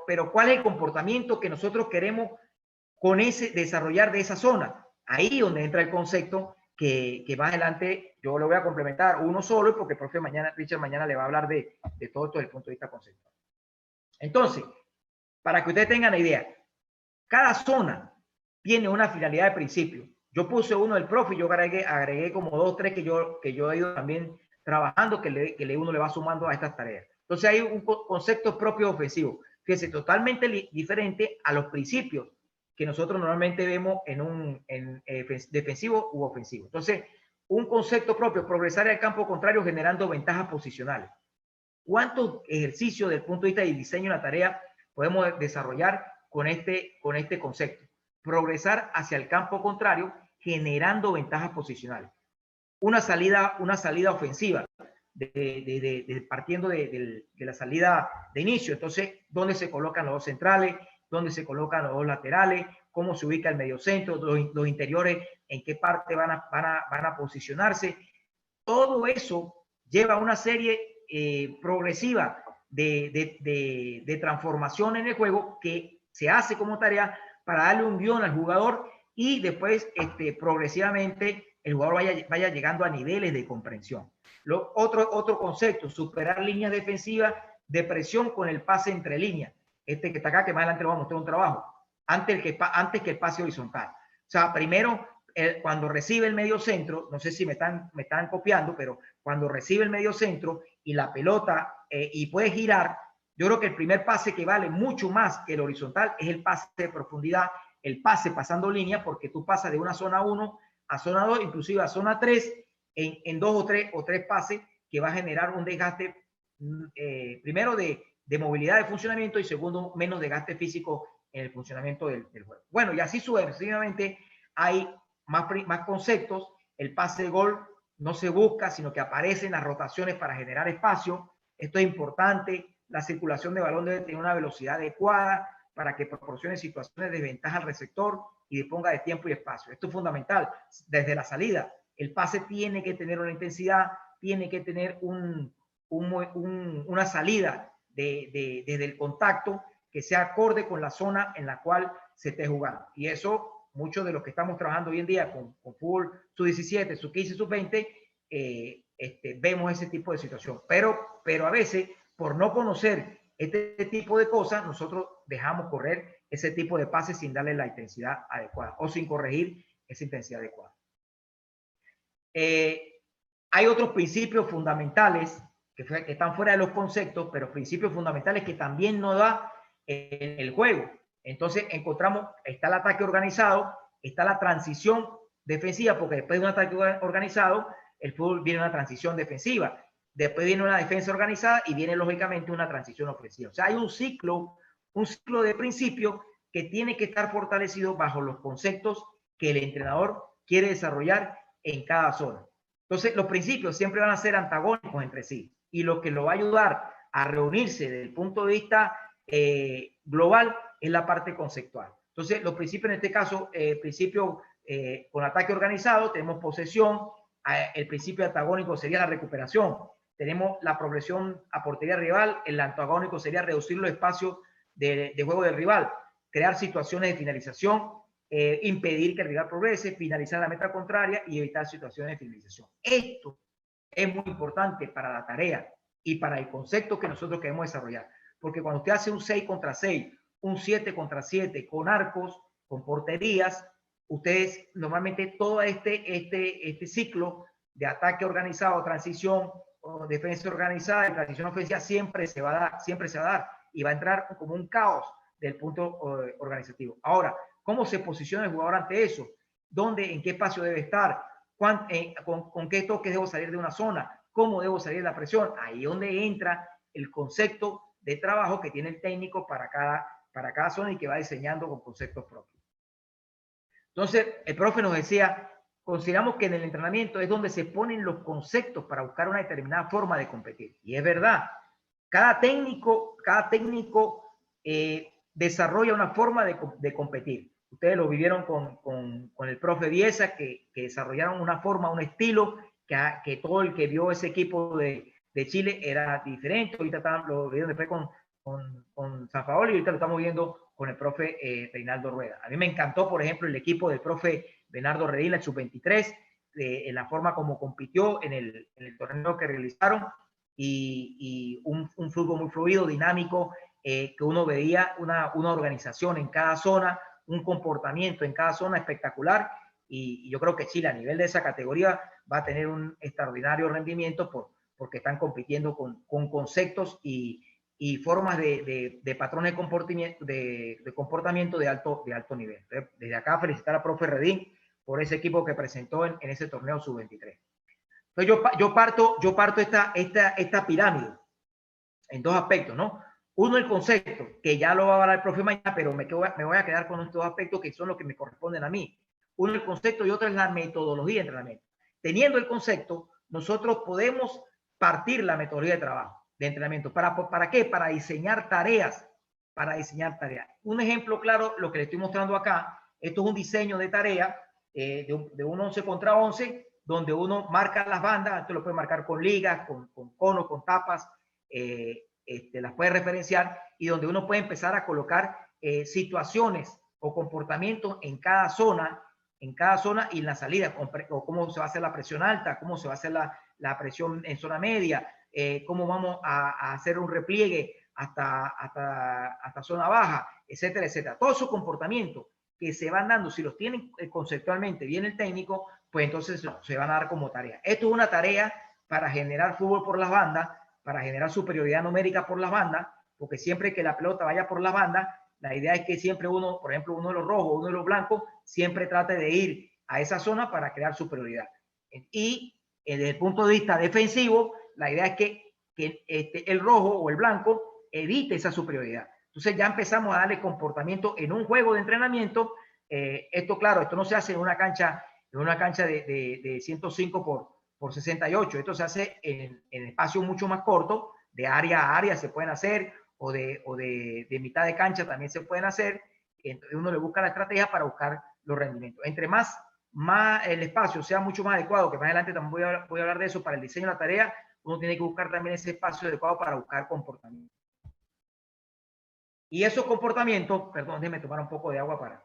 pero ¿cuál es el comportamiento que nosotros queremos con desarrollar de esa zona? Ahí donde entra el concepto que más adelante yo lo voy a complementar uno solo, porque el profe Richard mañana le va a hablar de todo esto desde el punto de vista conceptual. Entonces, para que ustedes tengan la idea, cada zona tiene una finalidad de principio. Yo puse uno del profe y yo agregué como 2 o 3 que yo he ido también trabajando, que uno le va sumando a estas tareas. Entonces hay un concepto propio ofensivo, que es totalmente diferente a los principios que nosotros normalmente vemos en defensivo u ofensivo. Entonces, un concepto propio, progresar al campo contrario generando ventajas posicionales. ¿Cuántos ejercicios desde el punto de vista del diseño de la tarea podemos desarrollar con este concepto? Progresar hacia el campo contrario generando ventajas posicionales. Una salida ofensiva, partiendo de la salida de inicio. Entonces, ¿dónde se colocan los dos centrales? ¿Dónde se colocan los dos laterales? ¿Cómo se ubica el mediocentro? Los interiores, ¿en qué parte van a posicionarse? Todo eso lleva una serie progresiva de transformación en el juego que se hace como tarea para darle un guión al jugador y después progresivamente el jugador vaya llegando a niveles de comprensión. Otro concepto, superar líneas defensivas de presión con el pase entre líneas. Que está acá, que más adelante lo vamos a mostrar un trabajo, antes que el pase horizontal. O sea, primero, cuando recibe el medio centro, no sé si me están copiando, pero cuando recibe el medio centro y la pelota y puede girar, yo creo que el primer pase que vale mucho más que el horizontal es el pase de profundidad, el pase pasando línea, porque tú pasas de una zona 1 a zona 2, inclusive a zona 3, en 2 o tres pases que va a generar un desgaste, primero de movilidad de funcionamiento y segundo, menos desgaste físico en el funcionamiento del juego. Bueno, y así sucesivamente hay más conceptos. El pase de gol no se busca, sino que aparecen las rotaciones para generar espacio. Esto es importante. La circulación de balón debe tener una velocidad adecuada para que proporcione situaciones de ventaja al receptor y disponga de tiempo y espacio. Esto es fundamental. Desde la salida, el pase tiene que tener una intensidad, tiene que tener una salida desde el contacto que sea acorde con la zona en la cual se esté jugando. Y eso, muchos de los que estamos trabajando hoy en día con fútbol sub-17, sub-15, sub-20, vemos ese tipo de situación. Pero a veces, por no conocer este tipo de cosas, nosotros dejamos correr ese tipo de pases sin darle la intensidad adecuada o sin corregir esa intensidad adecuada. Hay otros principios fundamentales que están fuera de los conceptos, pero principios fundamentales que también nos da el juego. Entonces encontramos, está el ataque organizado, está la transición defensiva, porque después de un ataque organizado, el fútbol viene una transición defensiva, después viene una defensa organizada y viene lógicamente una transición ofensiva. O sea, hay un ciclo de principios que tiene que estar fortalecido bajo los conceptos que el entrenador quiere desarrollar en cada zona. Entonces, los principios siempre van a ser antagónicos entre sí y lo que lo va a ayudar a reunirse desde el punto de vista global es la parte conceptual. Entonces, los principios en este caso, principio con ataque organizado, tenemos posesión, el principio antagónico sería la recuperación, tenemos la progresión a portería rival, el antagónico sería reducir los espacios de juego del rival, crear situaciones de finalización, impedir que el rival progrese, finalizar la meta contraria y evitar situaciones de finalización. Esto es muy importante para la tarea y para el concepto que nosotros queremos desarrollar. Porque cuando usted hace un 6 contra 6, un 7 contra 7, con arcos, con porterías, ustedes normalmente todo este ciclo de ataque organizado, transición, o defensa organizada y transición ofensiva siempre se va a dar y va a entrar como un caos del punto organizativo. Ahora, ¿cómo se posiciona el jugador ante eso? ¿Dónde, en qué espacio debe estar? ¿Con qué toques debo salir de una zona? ¿Cómo debo salir de la presión? Ahí es donde entra el concepto de trabajo que tiene el técnico para cada zona y que va diseñando con conceptos propios. Entonces, el profe nos decía, consideramos que en el entrenamiento es donde se ponen los conceptos para buscar una determinada forma de competir. Y es verdad, cada técnico desarrolla una forma de competir. Ustedes lo vivieron con el profe Biesa, que desarrollaron una forma, un estilo, que todo el que vio ese equipo de Chile era diferente. Ahorita lo vieron después con San Paolo y ahorita lo estamos viendo con el profe Reinaldo Rueda. A mí me encantó, por ejemplo, el equipo del profe Bernardo Redín, el sub-23, en la forma como compitió en el torneo que realizaron y un fútbol muy fluido, dinámico, que uno veía una organización en cada zona, un comportamiento en cada zona espectacular y yo creo que Chile a nivel de esa categoría va a tener un extraordinario rendimiento porque están compitiendo con conceptos y formas de patrones de comportamiento de alto nivel. Desde acá felicitar a profe Redín por ese equipo que presentó en ese torneo sub-23. Entonces yo parto esta pirámide en dos aspectos, ¿no? Uno, el concepto, que ya lo va a hablar el profe mañana, pero me voy a quedar con estos dos aspectos que son los que me corresponden a mí. Uno, el concepto y otro es la metodología de entrenamiento. Teniendo el concepto, nosotros podemos partir la metodología de trabajo, de entrenamiento. ¿Para qué? Para diseñar tareas. Un ejemplo claro, lo que le estoy mostrando acá, esto es un diseño de tarea de un 11 contra 11, donde uno marca las bandas, esto lo puede marcar con ligas, con conos, con tapas, las puede referenciar y donde uno puede empezar a colocar situaciones o comportamientos en cada zona y en la salida, o cómo se va a hacer la presión alta, cómo se va a hacer la presión en zona media, cómo vamos a hacer un repliegue hasta zona baja, etcétera, etcétera. Todo su comportamiento que se van dando, si los tienen conceptualmente bien el técnico, pues entonces se van a dar como tarea. Esto es una tarea para generar fútbol por las bandas, para generar superioridad numérica por las bandas, porque siempre que la pelota vaya por las bandas, la idea es que siempre uno, por ejemplo, uno de los rojos, uno de los blancos, siempre trate de ir a esa zona para crear superioridad. Y desde el punto de vista defensivo, la idea es que el rojo o el blanco evite esa superioridad. Entonces ya empezamos a darle comportamiento en un juego de entrenamiento. Esto, claro, esto no se hace en una cancha de 105 por 68. Esto se hace en espacios mucho más cortos, de área a área se pueden hacer, o de mitad de cancha también se pueden hacer. Entonces uno le busca la estrategia para buscar los rendimientos. Entre más el espacio sea mucho más adecuado, que más adelante también voy a hablar de eso, para el diseño de la tarea, uno tiene que buscar también ese espacio adecuado para buscar comportamiento. Y esos comportamientos, perdón, déjenme tomar un poco de agua para...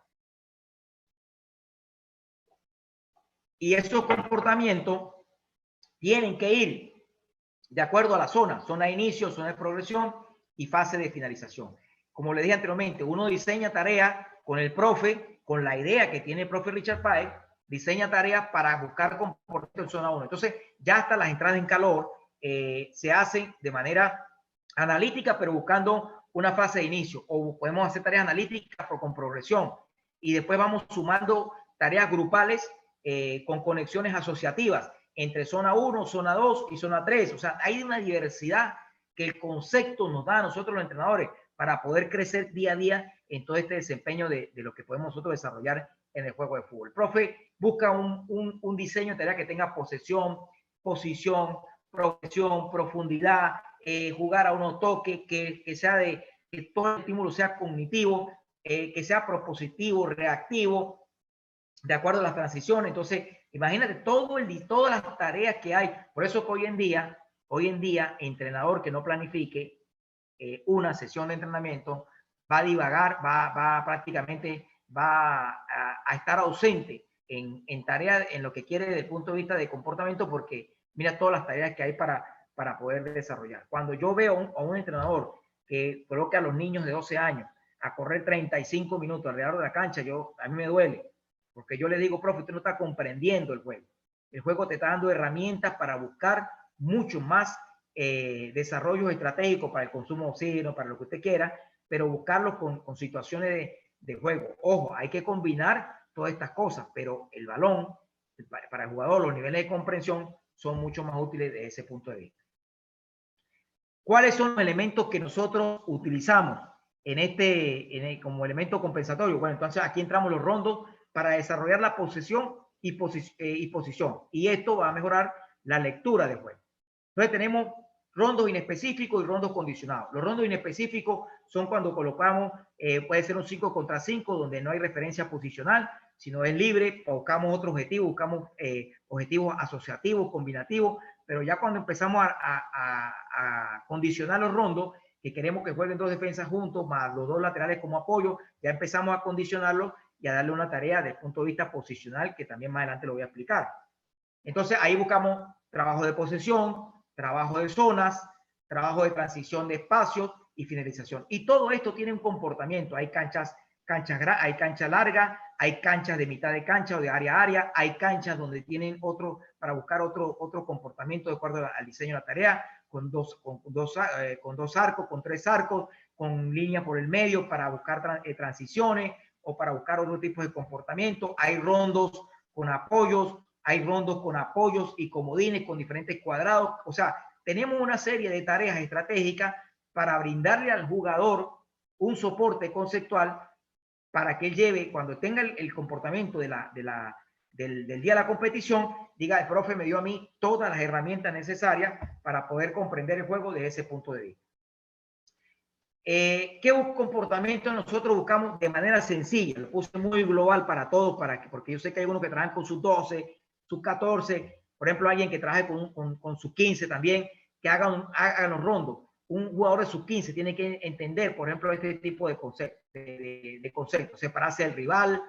Y esos comportamientos tienen que ir de acuerdo a la zona de inicio, zona de progresión y fase de finalización. Como le dije anteriormente, uno diseña tareas con el profe, con la idea que tiene el profe Richard Páez, diseña tareas para buscar comportamiento en zona 1. Entonces, ya hasta las entradas en calor se hacen de manera analítica, pero buscando una fase de inicio, o podemos hacer tareas analíticas con progresión, y después vamos sumando tareas grupales con conexiones asociativas entre zona 1, zona 2 y zona 3. O sea, hay una diversidad que el concepto nos da a nosotros los entrenadores para poder crecer día a día en todo este desempeño de lo que podemos nosotros desarrollar en el juego de fútbol. El profe busca un diseño de tarea que tenga posesión, posición, progresión, profundidad, jugar a unos toques, que sea que todo el estímulo sea cognitivo, que sea propositivo, reactivo, de acuerdo a las transiciones. Entonces, imagínate todas las tareas que hay. Por eso que hoy en día, entrenador que no planifique una sesión de entrenamiento va a divagar, prácticamente a estar ausente en tareas, en lo que quiere desde el punto de vista de comportamiento, porque mira todas las tareas que hay para poder desarrollar. Cuando yo veo a un entrenador que coloque a los niños de 12 años a correr 35 minutos alrededor de la cancha, a mí me duele, porque yo le digo, profe, usted no está comprendiendo el juego. El juego te está dando herramientas para buscar mucho más desarrollos estratégicos para el consumo de oxígeno, para lo que usted quiera, pero buscarlos con situaciones de juego. Ojo, hay que combinar todas estas cosas, pero el balón, para el jugador, los niveles de comprensión son mucho más útiles desde ese punto de vista. ¿Cuáles son los elementos que nosotros utilizamos como elemento compensatorio? Bueno, entonces aquí entramos los rondos para desarrollar la posesión y posición. Y esto va a mejorar la lectura del juego. Entonces tenemos rondos inespecíficos y rondos condicionados. Los rondos inespecíficos son cuando colocamos, puede ser un 5 contra 5, donde no hay referencia posicional, sino es libre, buscamos otro objetivo, buscamos objetivos asociativos, combinativos, pero ya cuando empezamos a condicionar los rondos, que queremos que jueguen dos defensas juntos, más los dos laterales como apoyo, ya empezamos a condicionarlo y a darle una tarea desde el punto de vista posicional, que también más adelante lo voy a explicar. Entonces ahí buscamos trabajo de posesión, trabajo de zonas, trabajo de transición de espacios y finalización. Y todo esto tiene un comportamiento. Hay cancha larga, hay canchas de mitad de cancha o de área a área, hay canchas donde tienen para buscar otro comportamiento de acuerdo al diseño de la tarea, con dos arcos, con tres arcos, con línea por el medio para buscar transiciones o para buscar otro tipo de comportamiento. Hay rondos con apoyos, y comodines con diferentes cuadrados. O sea, tenemos una serie de tareas estratégicas para brindarle al jugador un soporte conceptual para que él lleve, cuando tenga el comportamiento del día de la competición, diga, el profe me dio a mí todas las herramientas necesarias para poder comprender el juego desde ese punto de vista. ¿Qué comportamiento nosotros buscamos de manera sencilla? Lo puse muy global para todos, porque yo sé que hay algunos que trabajan con sus 12, sus 14, por ejemplo, alguien que trabaje con sus 15 también, que hagan los rondos. Un jugador de sus 15 tiene que entender, por ejemplo, este tipo de conceptos, separarse del rival,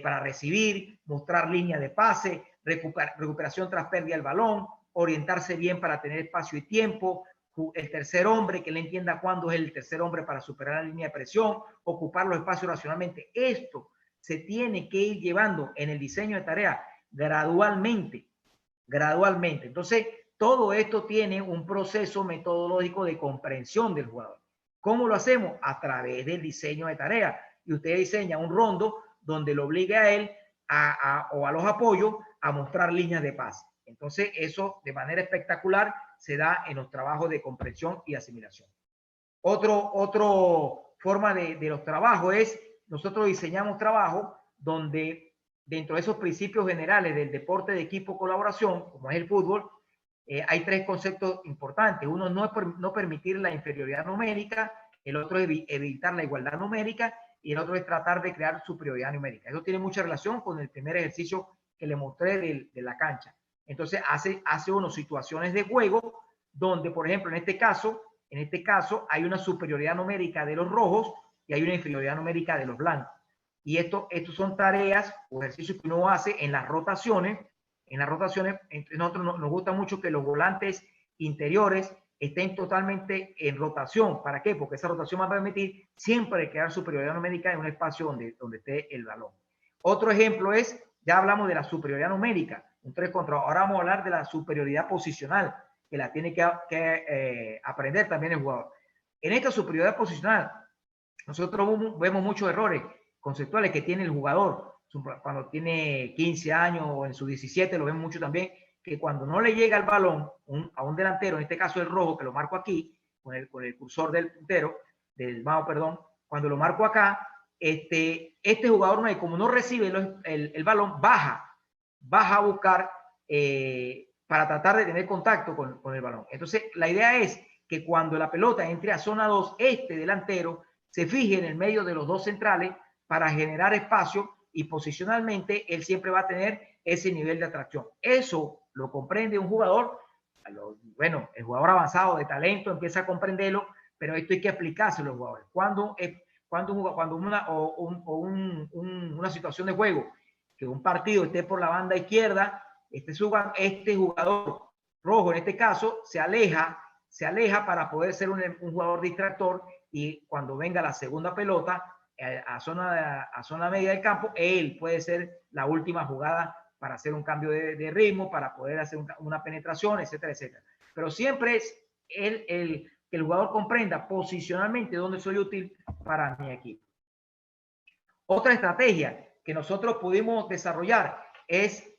para recibir, mostrar línea de pase, recuperación tras pérdida del balón, orientarse bien para tener espacio y tiempo, el tercer hombre, que le entienda cuándo es el tercer hombre para superar la línea de presión, ocupar los espacios racionalmente. Esto se tiene que ir llevando en el diseño de tarea gradualmente, gradualmente. Entonces, todo esto tiene un proceso metodológico de comprensión del jugador. ¿Cómo lo hacemos? A través del diseño de tarea. Y usted diseña un rondo donde lo obligue a él o a los apoyos a mostrar líneas de pase. Entonces, eso de manera espectacular se da en los trabajos de comprensión y asimilación. Otro forma de los trabajos es, nosotros diseñamos trabajos donde dentro de esos principios generales del deporte de equipo colaboración, como es el fútbol, hay tres conceptos importantes. Uno no es no permitir la inferioridad numérica, el otro es evitar la igualdad numérica y el otro es tratar de crear superioridad numérica. Eso tiene mucha relación con el primer ejercicio que le mostré de la cancha. Entonces hace unas situaciones de juego donde, por ejemplo, en este caso hay una superioridad numérica de los rojos y hay una inferioridad numérica de los blancos. Y estos son tareas o ejercicios que uno hace en las rotaciones. En las rotaciones, nosotros nos gusta mucho que los volantes interiores estén totalmente en rotación. ¿Para qué? Porque esa rotación va a permitir siempre crear superioridad numérica en un espacio donde esté el balón. Otro ejemplo es, ya hablamos de la superioridad numérica, un 3 contra 2. Ahora vamos a hablar de la superioridad posicional, que la tiene que aprender también el jugador. En esta superioridad posicional, nosotros vemos muchos errores conceptuales que tiene el jugador cuando tiene 15 años o en sus 17, lo vemos mucho también, que cuando no le llega el balón a un delantero, en este caso el rojo, que lo marco aquí, con el cursor del puntero, del mouse, perdón, cuando lo marco acá, este jugador, como no recibe el balón, baja a buscar para tratar de tener contacto con el balón. Entonces, la idea es que cuando la pelota entre a zona 2, este delantero se fije en el medio de los dos centrales para generar espacio y posicionalmente él siempre va a tener ese nivel de atracción. Eso lo comprende un jugador, bueno, el jugador avanzado de talento empieza a comprenderlo, pero esto hay que aplicárselo a los jugadores. Cuando una situación de juego, que un partido esté por la banda izquierda, este jugador rojo en este caso se aleja para poder ser un jugador distractor, y cuando venga la segunda pelota a zona media del campo, él puede ser la última jugada para hacer un cambio de ritmo, para poder hacer una penetración, etcétera, etcétera. Pero siempre es que el jugador comprenda posicionalmente dónde soy útil para mi equipo. Otra estrategia que nosotros pudimos desarrollar es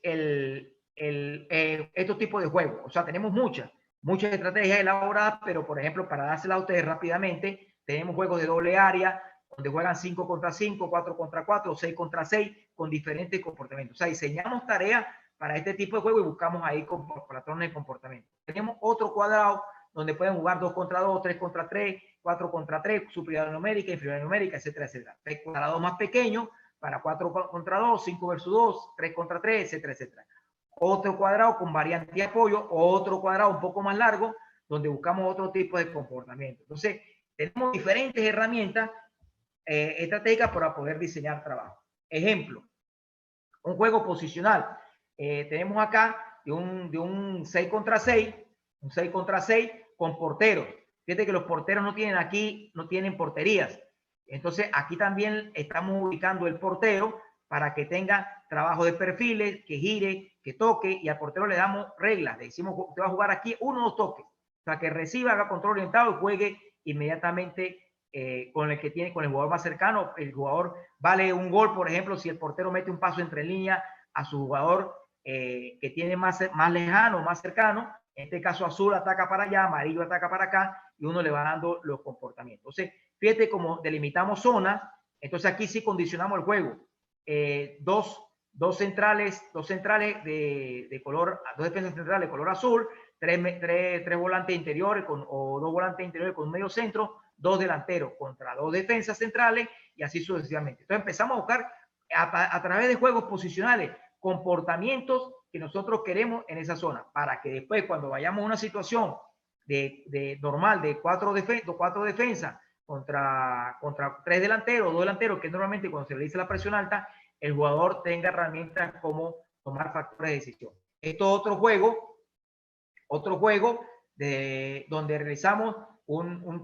estos tipos de juegos. O sea, tenemos muchas estrategias elaboradas, pero por ejemplo, para dárselas a ustedes rápidamente, tenemos juegos de doble área, donde juegan 5 contra 5, 4 contra 4, 6 contra 6, con diferentes comportamientos. O sea, diseñamos tareas para este tipo de juego y buscamos ahí patrones de comportamiento. Tenemos otro cuadrado donde pueden jugar 2 contra 2, 3 contra 3, 4 contra 3, superioridad numérica, inferioridad numérica, etcétera, etcétera. Cuadrado más pequeño para 4 contra 2, 5 versus 2, 3 contra 3, etcétera, etcétera. Otro cuadrado con variante de apoyo, otro cuadrado un poco más largo, donde buscamos otro tipo de comportamiento. Entonces, tenemos diferentes herramientas estratégicas para poder diseñar trabajo. Ejemplo, un juego posicional. Tenemos acá de un 6 contra 6, un 6 contra 6 con porteros. Fíjate que los porteros no tienen porterías. Entonces, aquí también estamos ubicando el portero para que tenga trabajo de perfiles, que gire, que toque, y al portero le damos reglas. Le decimos, usted va a jugar aquí 1 o 2 toques, para que reciba, haga control orientado y juegue inmediatamente con el jugador más cercano. El jugador vale un gol, por ejemplo, si el portero mete un paso entre línea a su jugador que tiene más lejano, más cercano. En este caso, azul ataca para allá, amarillo ataca para acá, y uno le va dando los comportamientos. Entonces, fíjate cómo delimitamos zonas. Entonces, aquí sí condicionamos el juego. Dos centrales de color, 2 defensas centrales de color azul, tres volantes interiores o 2 volantes interiores con un medio centro, 2 delanteros contra 2 defensas centrales, y así sucesivamente. Entonces empezamos a buscar a través de juegos posicionales comportamientos que nosotros queremos en esa zona, para que después, cuando vayamos a una situación normal de 4 defensas contra 3 delanteros, 2 delanteros, que normalmente cuando se realiza la presión alta, el jugador tenga herramientas como tomar factores de decisión. Esto es otro juego donde realizamos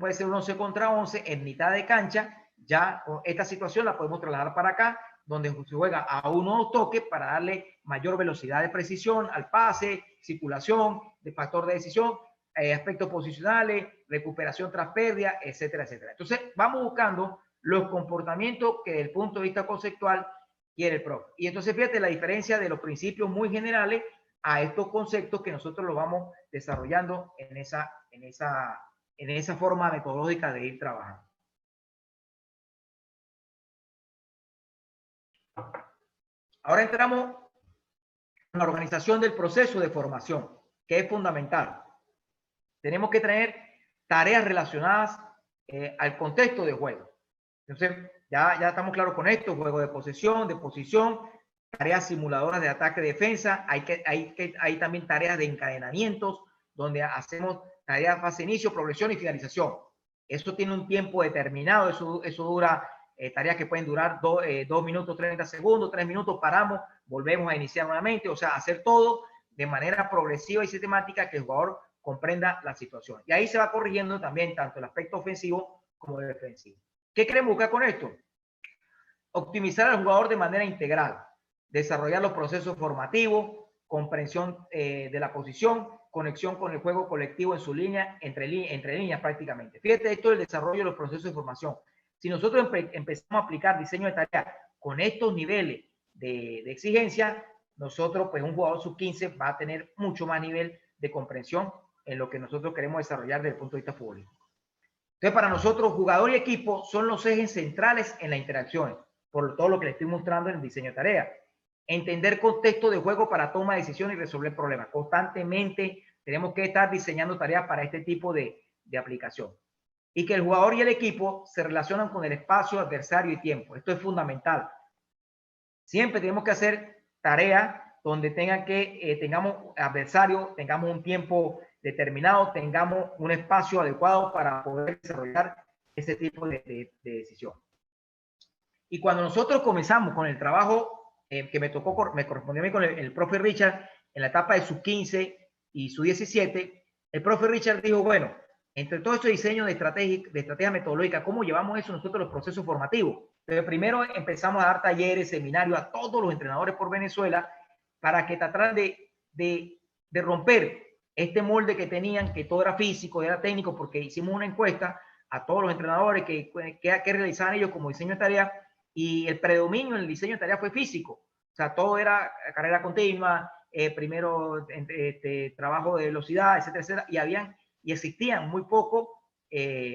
puede ser un 11 contra 11 en mitad de cancha. Ya esta situación la podemos trasladar para acá donde se juega a uno o dos toques para darle mayor velocidad de precisión al pase, circulación, de factor de decisión, aspectos posicionales, recuperación tras pérdida, etcétera, etcétera. Entonces, vamos buscando los comportamientos que desde el punto de vista conceptual quiere el profe. Y entonces, fíjate la diferencia de los principios muy generales a estos conceptos que nosotros los vamos desarrollando en esa forma metodológica de ir trabajando. Ahora entramos en la organización del proceso de formación, que es fundamental. Tenemos que tener tareas relacionadas al contexto de juego. Entonces, ya estamos claros con esto: juego de posesión, de posición, tareas simuladoras de ataque-defensa. Hay también tareas de encadenamientos, donde hacemos tareas fase inicio, progresión y finalización. Eso tiene un tiempo determinado, eso dura tareas que pueden durar 2 minutos 30 segundos, 3 minutos, paramos, volvemos a iniciar nuevamente. O sea, hacer todo de manera progresiva y sistemática, que el jugador comprenda la situación. Y ahí se va corrigiendo también tanto el aspecto ofensivo como el defensivo. ¿Qué queremos buscar con esto? Optimizar al jugador de manera integral, desarrollar los procesos formativos, comprensión de la posición, conexión con el juego colectivo en su línea, entre líneas prácticamente. Fíjate, esto es el desarrollo de los procesos de formación. Si nosotros empezamos a aplicar diseño de tarea con estos niveles de exigencia, nosotros, pues un jugador sub-15 va a tener mucho más nivel de comprensión en lo que nosotros queremos desarrollar desde el punto de vista futbolístico. Entonces, para nosotros, jugador y equipo son los ejes centrales en la interacción, por todo lo que les estoy mostrando en el diseño de tarea. Entender contexto de juego para toma de decisiones y resolver problemas. Constantemente tenemos que estar diseñando tareas para este tipo de aplicación. Y que el jugador y el equipo se relacionan con el espacio, adversario y tiempo. Esto es fundamental. Siempre tenemos que hacer tareas donde tengamos adversario, tengamos un tiempo determinado, tengamos un espacio adecuado para poder desarrollar ese tipo de decisión. Y cuando nosotros comenzamos con el trabajo que me correspondió a mí con el profe Richard en la etapa de sub-15 y sub-17, el profe Richard dijo, bueno, entre todo este diseño de estrategia metodológica, ¿cómo llevamos eso nosotros los procesos formativos? Pero primero empezamos a dar talleres, seminarios a todos los entrenadores por Venezuela para que trataran de romper este molde que tenían, que todo era físico, era técnico, porque hicimos una encuesta a todos los entrenadores que realizaban ellos como diseño de tarea, y el predominio en el diseño de tarea fue físico. O sea, todo era carrera continua, primero trabajo de velocidad, etcétera, etcétera, y existían muy poco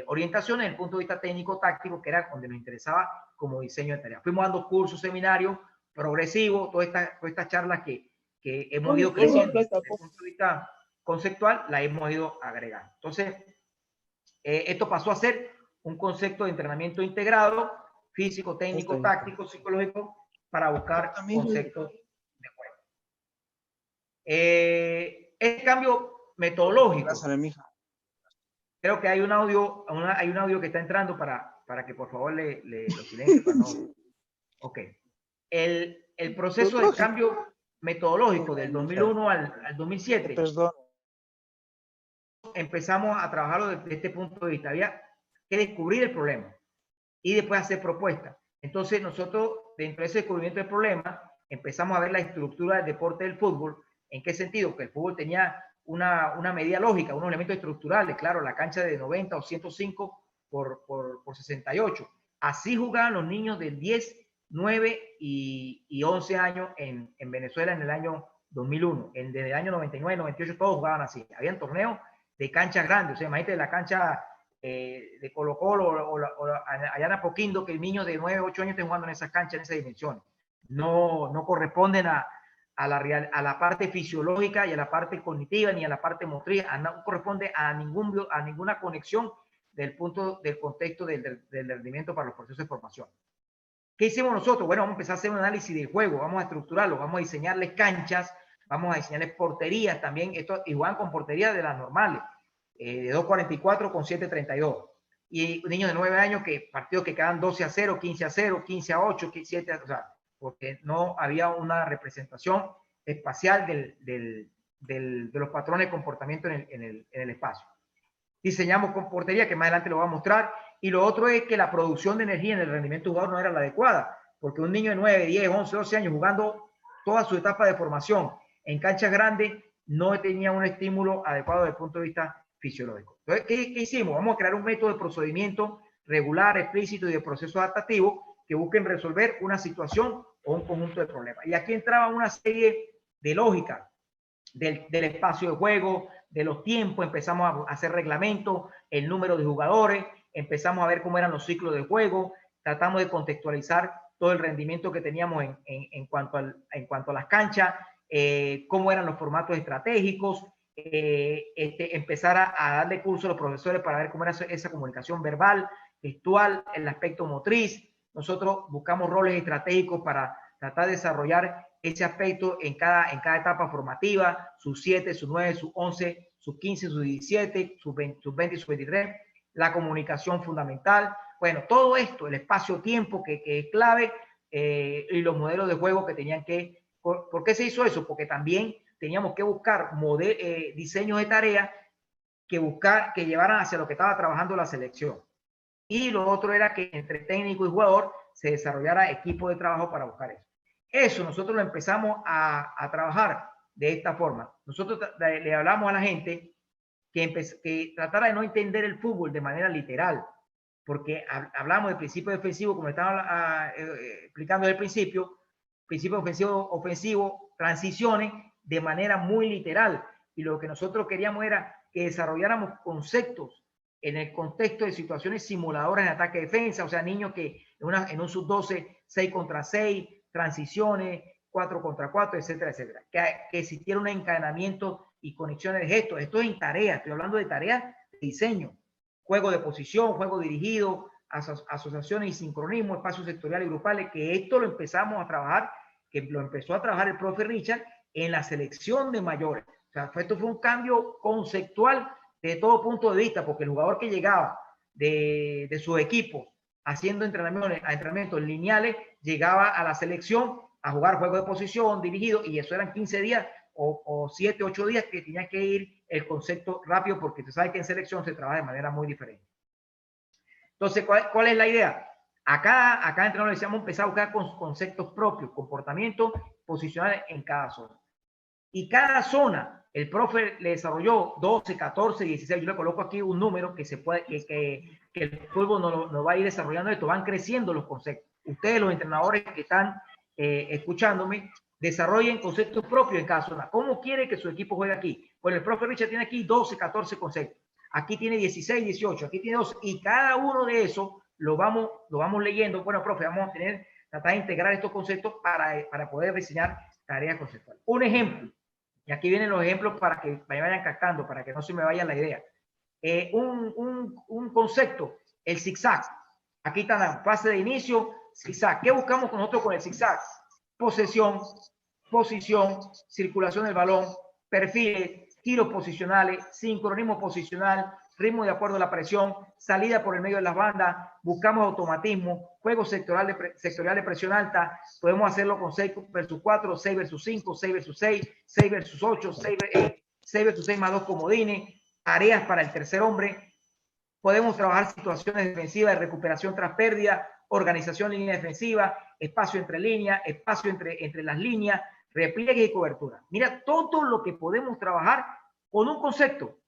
orientaciones desde el punto de vista técnico-táctico, que era donde nos interesaba como diseño de tarea. Fuimos dando cursos, seminarios progresivos, todas estas charlas que hemos ido creciendo desde el punto de vista conceptual, la hemos ido agregando. Entonces, esto pasó a ser un concepto de entrenamiento integrado, físico, técnico, táctico, psicológico, para buscar conceptos de juego. Este cambio metodológico, creo que hay un audio que está entrando para que por favor lo silencie. Ok. El proceso de cambio metodológico del 2001 al 2007. Perdón. Empezamos a trabajarlo desde este punto de vista. Había que descubrir el problema y después hacer propuestas. Entonces nosotros, dentro de ese descubrimiento del problema, empezamos a ver la estructura del deporte del fútbol. ¿En qué sentido? Que el fútbol tenía una medida lógica, unos elementos estructurales. Claro, la cancha de 90 o 105 por 68. Así jugaban los niños de 10, 9 y 11 años en Venezuela en el año 2001. Desde el año 99, 98 todos jugaban así. Habían torneos de canchas grandes. O sea, imagínate la cancha de Colo Colo o allá en Apoquindo, que el niño de 9, 8 años esté jugando en esas canchas, en esas dimensiones. No corresponden a la parte fisiológica y a la parte cognitiva ni a la parte motriz, no corresponde a ninguna conexión del contexto del rendimiento para los procesos de formación. ¿Qué hicimos nosotros? Bueno, vamos a empezar a hacer un análisis del juego, vamos a estructurarlo, vamos a diseñarles canchas, vamos a diseñarles porterías también, y juegan con porterías de las normales, de 2.44 con 7.32. Y niños de 9 años, partidos que quedan 12-0, 15-0, 15-8, 17, o sea, porque no había una representación espacial de los patrones de comportamiento en el espacio. Diseñamos con portería, que más adelante lo voy a mostrar, y lo otro es que la producción de energía en el rendimiento jugador no era la adecuada. porque un niño de 9, 10, 11, 12 años jugando toda su etapa de formación en canchas grandes no tenía un estímulo adecuado desde el punto de vista fisiológico. Entonces, ¿qué hicimos? Vamos a crear un método de procedimiento regular, explícito y de proceso adaptativo que busquen resolver una situación o un conjunto de problemas. Y aquí entraba una serie de lógica del espacio de juego, de los tiempos, empezamos a hacer reglamentos, el número de jugadores, empezamos a ver cómo eran los ciclos de juego, tratamos de contextualizar todo el rendimiento que teníamos en cuanto a las canchas, cómo eran los formatos estratégicos, empezar a darle curso a los profesores para ver cómo era esa comunicación verbal, gestual, el aspecto motriz. Nosotros buscamos roles estratégicos para tratar de desarrollar ese aspecto en cada etapa formativa, sus 7, sus 9, sus 11, sus 15, sus 17, sus 20 y sus 23, la comunicación fundamental. Bueno, todo esto, el espacio-tiempo que es clave y los modelos de juego que tenían que... ¿Por qué se hizo eso? Porque también teníamos que buscar diseños de tareas que llevaran hacia lo que estaba trabajando la selección. Y lo otro era que entre técnico y jugador se desarrollara equipo de trabajo para buscar eso. Eso nosotros lo empezamos a trabajar de esta forma. Nosotros le hablamos a la gente que tratara de no entender el fútbol de manera literal, porque hablamos del principio defensivo, como estaba explicando desde el principio ofensivo, transiciones de manera muy literal. Y lo que nosotros queríamos era que desarrolláramos conceptos en el contexto de situaciones simuladoras en ataque-defensa, o sea, niños que en un sub-12, 6 contra 6, transiciones, 4 contra 4, etcétera, etcétera. Que existiera un encadenamiento y conexiones de gestos. Esto es en tarea, estoy hablando de tareas de diseño, juego de posición, juego dirigido, asociaciones y sincronismo, espacios sectoriales y grupales, que esto lo empezamos a trabajar, que lo empezó a trabajar el profe Richard en la selección de mayores. O sea, esto fue un cambio conceptual de todo punto de vista, porque el jugador que llegaba de sus equipos haciendo entrenamientos lineales, llegaba a la selección a jugar juego de posición dirigido, y eso eran 15 días o 7, 8 días que tenía que ir el concepto rápido, porque tú sabes que en selección se trabaja de manera muy diferente. Entonces, ¿cuál es la idea? Acá entrenador decíamos empezar a buscar conceptos propios, comportamientos posicionales en cada zona. Y cada zona, el profe le desarrolló 12, 14, 16. Yo le coloco aquí un número que se puede, que el fútbol no va a ir desarrollando esto, van creciendo los conceptos. Ustedes, los entrenadores que están escuchándome, desarrollen conceptos propios en cada zona. ¿Cómo quiere que su equipo juegue aquí? Pues el profe Richard tiene aquí 12, 14 conceptos. Aquí tiene 16, 18, aquí tiene 12. Y cada uno de esos lo vamos leyendo. Bueno, profe, vamos a tratar de integrar estos conceptos para poder diseñar tareas conceptuales. Un ejemplo, y aquí vienen los ejemplos para que me vayan captando, para que no se me vaya la idea. Un concepto, el zigzag. Aquí está la fase de inicio, zigzag. ¿Qué buscamos nosotros con el zigzag? Posesión, posición, circulación del balón, perfiles, tiros posicionales, sincronismo posicional, ritmo de acuerdo a la presión, salida por el medio de las bandas, buscamos automatismo, juego sectorial de presión alta, podemos hacerlo con 6 versus 4, 6 versus 5, 6 versus 6, 6 versus 8, 6 versus 6 más 2 comodines, tareas para el tercer hombre, podemos trabajar situaciones defensivas de recuperación tras pérdida, organización línea defensiva, espacio entre líneas, espacio entre las líneas, repliegues y cobertura. Mira todo lo que podemos trabajar con un concepto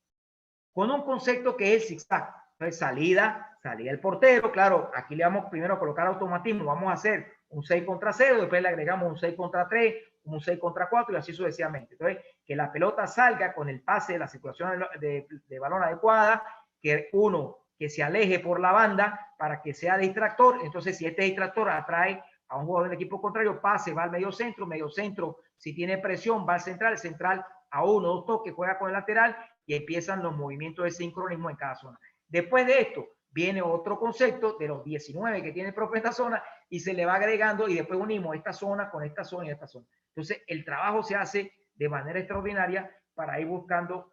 que es el zigzag. Entonces, salida del portero, claro, aquí le vamos primero a colocar automatismo, vamos a hacer un 6 contra 0, después le agregamos un 6 contra 3, un 6 contra 4 y así sucesivamente. Entonces, que la pelota salga con el pase de la circulación de balón adecuada, que se aleje por la banda para que sea distractor. Entonces, si este distractor atrae a un jugador del equipo contrario, pase, va al medio centro, si tiene presión, va al central a 1 o 2 toques, juega con el lateral y empiezan los movimientos de sincronismo en cada zona. Después de esto, viene otro concepto de los 19 que tiene el profe esta zona y se le va agregando y después unimos esta zona con esta zona y esta zona. Entonces, el trabajo se hace de manera extraordinaria para ir buscando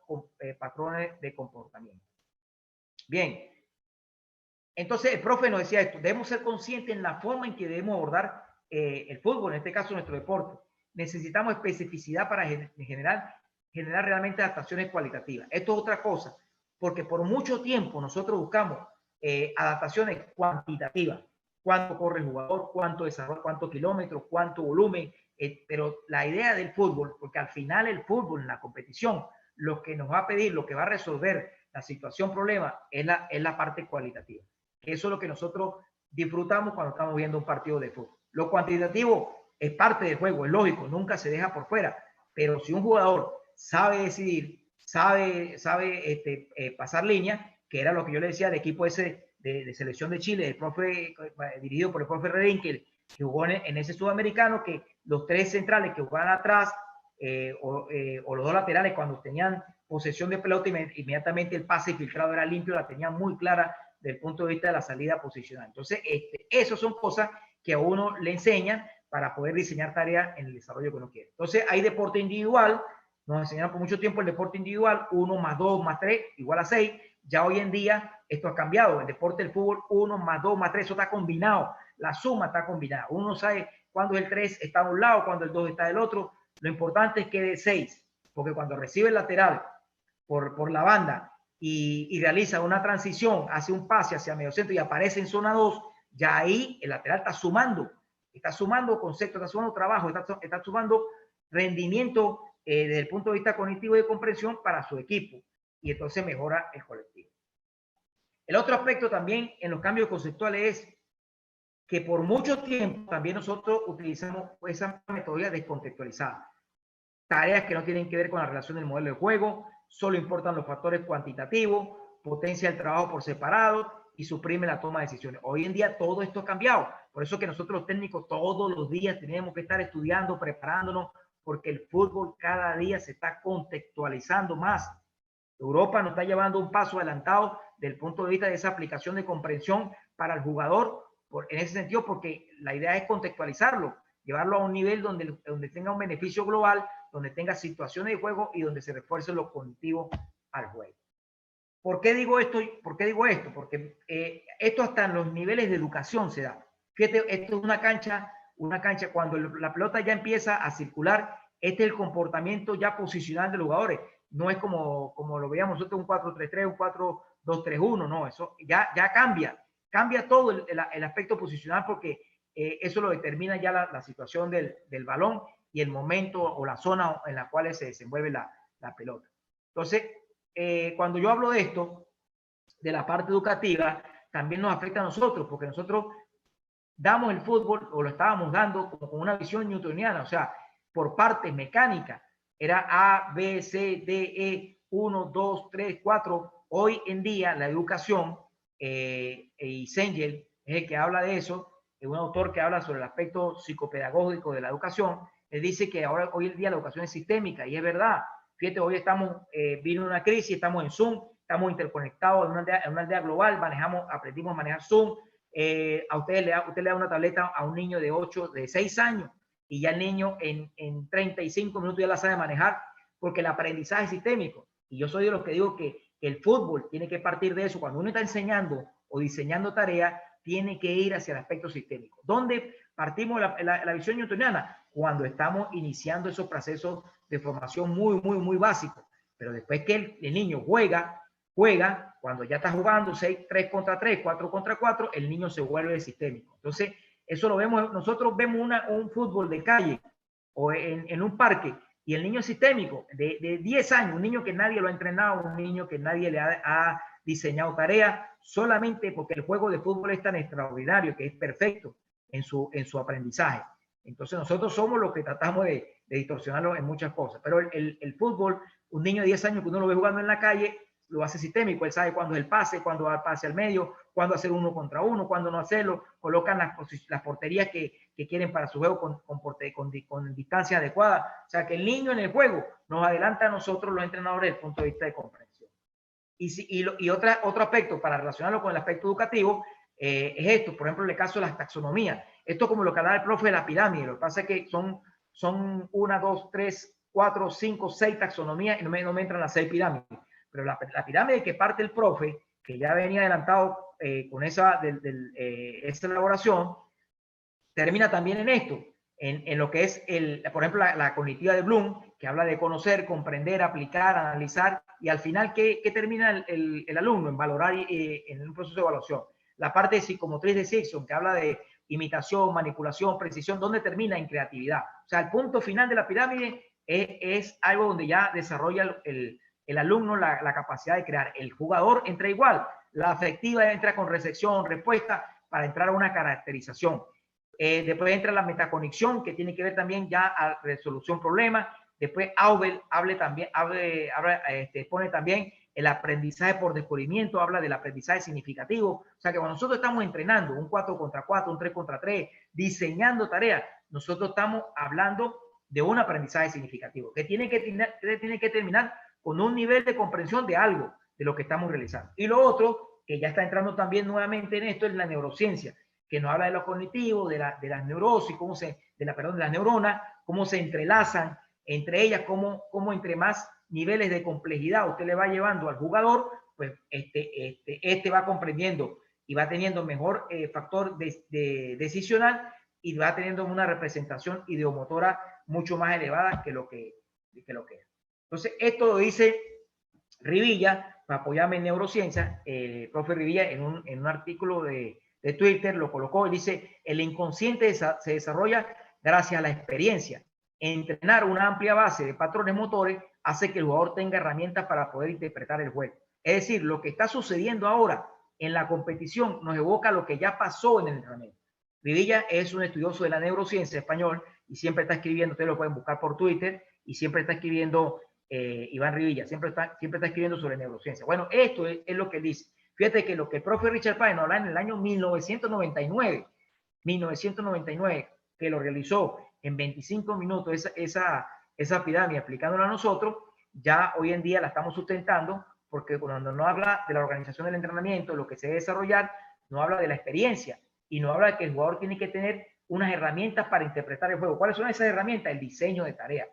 patrones de comportamiento. Bien. Entonces, el profe nos decía esto, debemos ser conscientes en la forma en que debemos abordar el fútbol, en este caso nuestro deporte. Necesitamos especificidad para generar realmente adaptaciones cualitativas. Esto es otra cosa, porque por mucho tiempo nosotros buscamos adaptaciones cuantitativas. cuánto corre el jugador, cuánto desarrollo, cuántos kilómetros, cuánto volumen, pero la idea del fútbol, porque al final el fútbol en la competición, lo que nos va a pedir, lo que va a resolver la situación, problema, es la parte cualitativa. Eso es lo que nosotros disfrutamos cuando estamos viendo un partido de fútbol. Lo cuantitativo es parte del juego, es lógico, nunca se deja por fuera, pero si un jugador sabe decidir, sabe pasar línea, que era lo que yo le decía al equipo ese de selección de Chile, el profe dirigido por el profe Redinkel, que jugó en ese sudamericano, que los tres centrales que jugaban atrás o los dos laterales cuando tenían posesión de pelota, inmediatamente el pase filtrado era limpio, la tenían muy clara desde el punto de vista de la salida posicional. Entonces, esas son cosas que a uno le enseñan para poder diseñar tareas en el desarrollo que uno quiere. Entonces, hay deporte individual, nos enseñaron por mucho tiempo el deporte individual, 1 más 2 más 3 igual a 6. Ya hoy en día esto ha cambiado. El deporte del fútbol, 1 más 2 más 3, eso está combinado. La suma está combinada. Uno sabe cuándo el 3 está de un lado, cuándo el 2 está del otro. Lo importante es que de 6, porque cuando recibe el lateral por la banda y realiza una transición, hace un pase hacia medio centro y aparece en zona 2, ya ahí el lateral está sumando conceptos, está sumando trabajo, está sumando rendimiento desde el punto de vista cognitivo y de comprensión para su equipo, y entonces mejora el colectivo. El otro aspecto también en los cambios conceptuales es que por mucho tiempo también nosotros utilizamos esa metodología descontextualizada. Tareas que no tienen que ver con la relación del modelo de juego, solo importan los factores cuantitativos, potencia el trabajo por separado y suprime la toma de decisiones. Hoy en día todo esto ha cambiado. Por eso que nosotros los técnicos todos los días tenemos que estar estudiando, preparándonos, porque el fútbol cada día se está contextualizando más. Europa nos está llevando un paso adelantado desde el punto de vista de esa aplicación de comprensión para el jugador, en ese sentido, porque la idea es contextualizarlo, llevarlo a un nivel donde tenga un beneficio global, donde tenga situaciones de juego y donde se refuerce lo cognitivo al juego. ¿Por qué digo esto? Porque esto hasta en los niveles de educación se da. Fíjate, esto es una cancha cuando la pelota ya empieza a circular, este es el comportamiento ya posicional de los jugadores. No es como lo veíamos nosotros, un 4-3-3, un 4-2-3-1, no, eso ya cambia todo el aspecto posicional, porque eso lo determina ya la situación del balón y el momento o la zona en la cual se desenvuelve la pelota. Entonces, cuando yo hablo de esto, de la parte educativa, también nos afecta a nosotros, porque nosotros damos el fútbol, o lo estábamos dando como con una visión newtoniana, o sea, por partes mecánicas. Era A, B, C, D, E, 1, 2, 3, 4. Hoy en día la educación, y Sengel es el que habla de eso, es un autor que habla sobre el aspecto psicopedagógico de la educación. Él dice que hoy en día la educación es sistémica, y es verdad. Fíjate, hoy vino una crisis, estamos en Zoom, estamos interconectados en una aldea global, aprendimos a manejar Zoom. Usted le da una tableta a un niño de 6 años, y ya el niño en 35 minutos ya la sabe manejar, porque el aprendizaje es sistémico. Y yo soy de los que digo que el fútbol tiene que partir de eso. Cuando uno está enseñando o diseñando tareas, tiene que ir hacia el aspecto sistémico. ¿Dónde partimos la visión newtoniana? Cuando estamos iniciando esos procesos de formación muy, muy, muy básicos. Pero después que el niño juega, cuando ya está jugando 3 contra 3, 4 contra 4, el niño se vuelve sistémico. Entonces, eso lo vemos, nosotros vemos un fútbol de calle o en un parque, y el niño es sistémico, de 10 años, un niño que nadie lo ha entrenado, un niño que nadie le ha diseñado tareas, solamente porque el juego de fútbol es tan extraordinario, que es perfecto en su aprendizaje. Entonces nosotros somos los que tratamos de distorsionarlo en muchas cosas, pero el fútbol, un niño de 10 años que uno lo ve jugando en la calle, lo hace sistémico. Él sabe cuándo es el pase, cuándo va el pase al medio, cuándo hacer 1 contra 1, cuándo no hacerlo, colocan las porterías que quieren para su juego con distancia adecuada. O sea, que el niño en el juego nos adelanta a nosotros los entrenadores desde el punto de vista de comprensión. Y otro aspecto para relacionarlo con el aspecto educativo es esto, por ejemplo, en el caso de las taxonomías. Esto como lo que hablaba el profe de la pirámide. Lo que pasa es que son 1, 2, 3, 4, 5, 6 taxonomías, y no me entran las 6 pirámides. Pero la pirámide que parte el profe, que ya venía adelantado con esa elaboración, termina también en esto, en lo que es, por ejemplo, la cognitiva de Bloom, que habla de conocer, comprender, aplicar, analizar, y al final, ¿qué termina el alumno? En valorar en un proceso de evaluación. La parte de psicomotriz de Sixon, que habla de imitación, manipulación, precisión, ¿dónde termina? En creatividad. O sea, el punto final de la pirámide es algo donde ya desarrolla el alumno la capacidad de crear. El jugador entra igual, la afectiva entra con recepción, respuesta, para entrar a una caracterización. Después entra la metaconexión, que tiene que ver también ya a resolución problema. Después Auber pone también el aprendizaje por descubrimiento, habla del aprendizaje significativo. O sea que cuando nosotros estamos entrenando un 4 contra 4, un 3 contra 3, diseñando tareas, nosotros estamos hablando de un aprendizaje significativo, que tiene que terminar con un nivel de comprensión de algo, de lo que estamos realizando. Y lo otro, que ya está entrando también nuevamente en esto, es la neurociencia, que nos habla de lo cognitivo, de las neurosis, de las neuronas, cómo se entrelazan entre ellas, cómo entre más niveles de complejidad usted le va llevando al jugador, pues este va comprendiendo y va teniendo mejor factor decisional y va teniendo una representación ideomotora mucho más elevada que lo que es. Entonces, esto lo dice Rivilla, para apoyarme en neurociencia, profe Rivilla en un artículo de Twitter lo colocó y dice, el inconsciente se desarrolla gracias a la experiencia. Entrenar una amplia base de patrones motores hace que el jugador tenga herramientas para poder interpretar el juego. Es decir, lo que está sucediendo ahora en la competición nos evoca lo que ya pasó en el entrenamiento. Rivilla es un estudioso de la neurociencia español y siempre está escribiendo, ustedes lo pueden buscar por Twitter, y siempre está escribiendo, Iván Rivilla, siempre está escribiendo sobre neurociencia. Bueno, esto es lo que dice. Fíjate que lo que el profe Richard Páez nos habla en el año 1999, que lo realizó en 25 minutos, esa pirámide aplicándola a nosotros, ya hoy en día la estamos sustentando, porque cuando nos habla de la organización del entrenamiento, lo que se debe desarrollar, nos habla de la experiencia y nos habla de que el jugador tiene que tener unas herramientas para interpretar el juego. ¿Cuáles son esas herramientas? El diseño de tareas.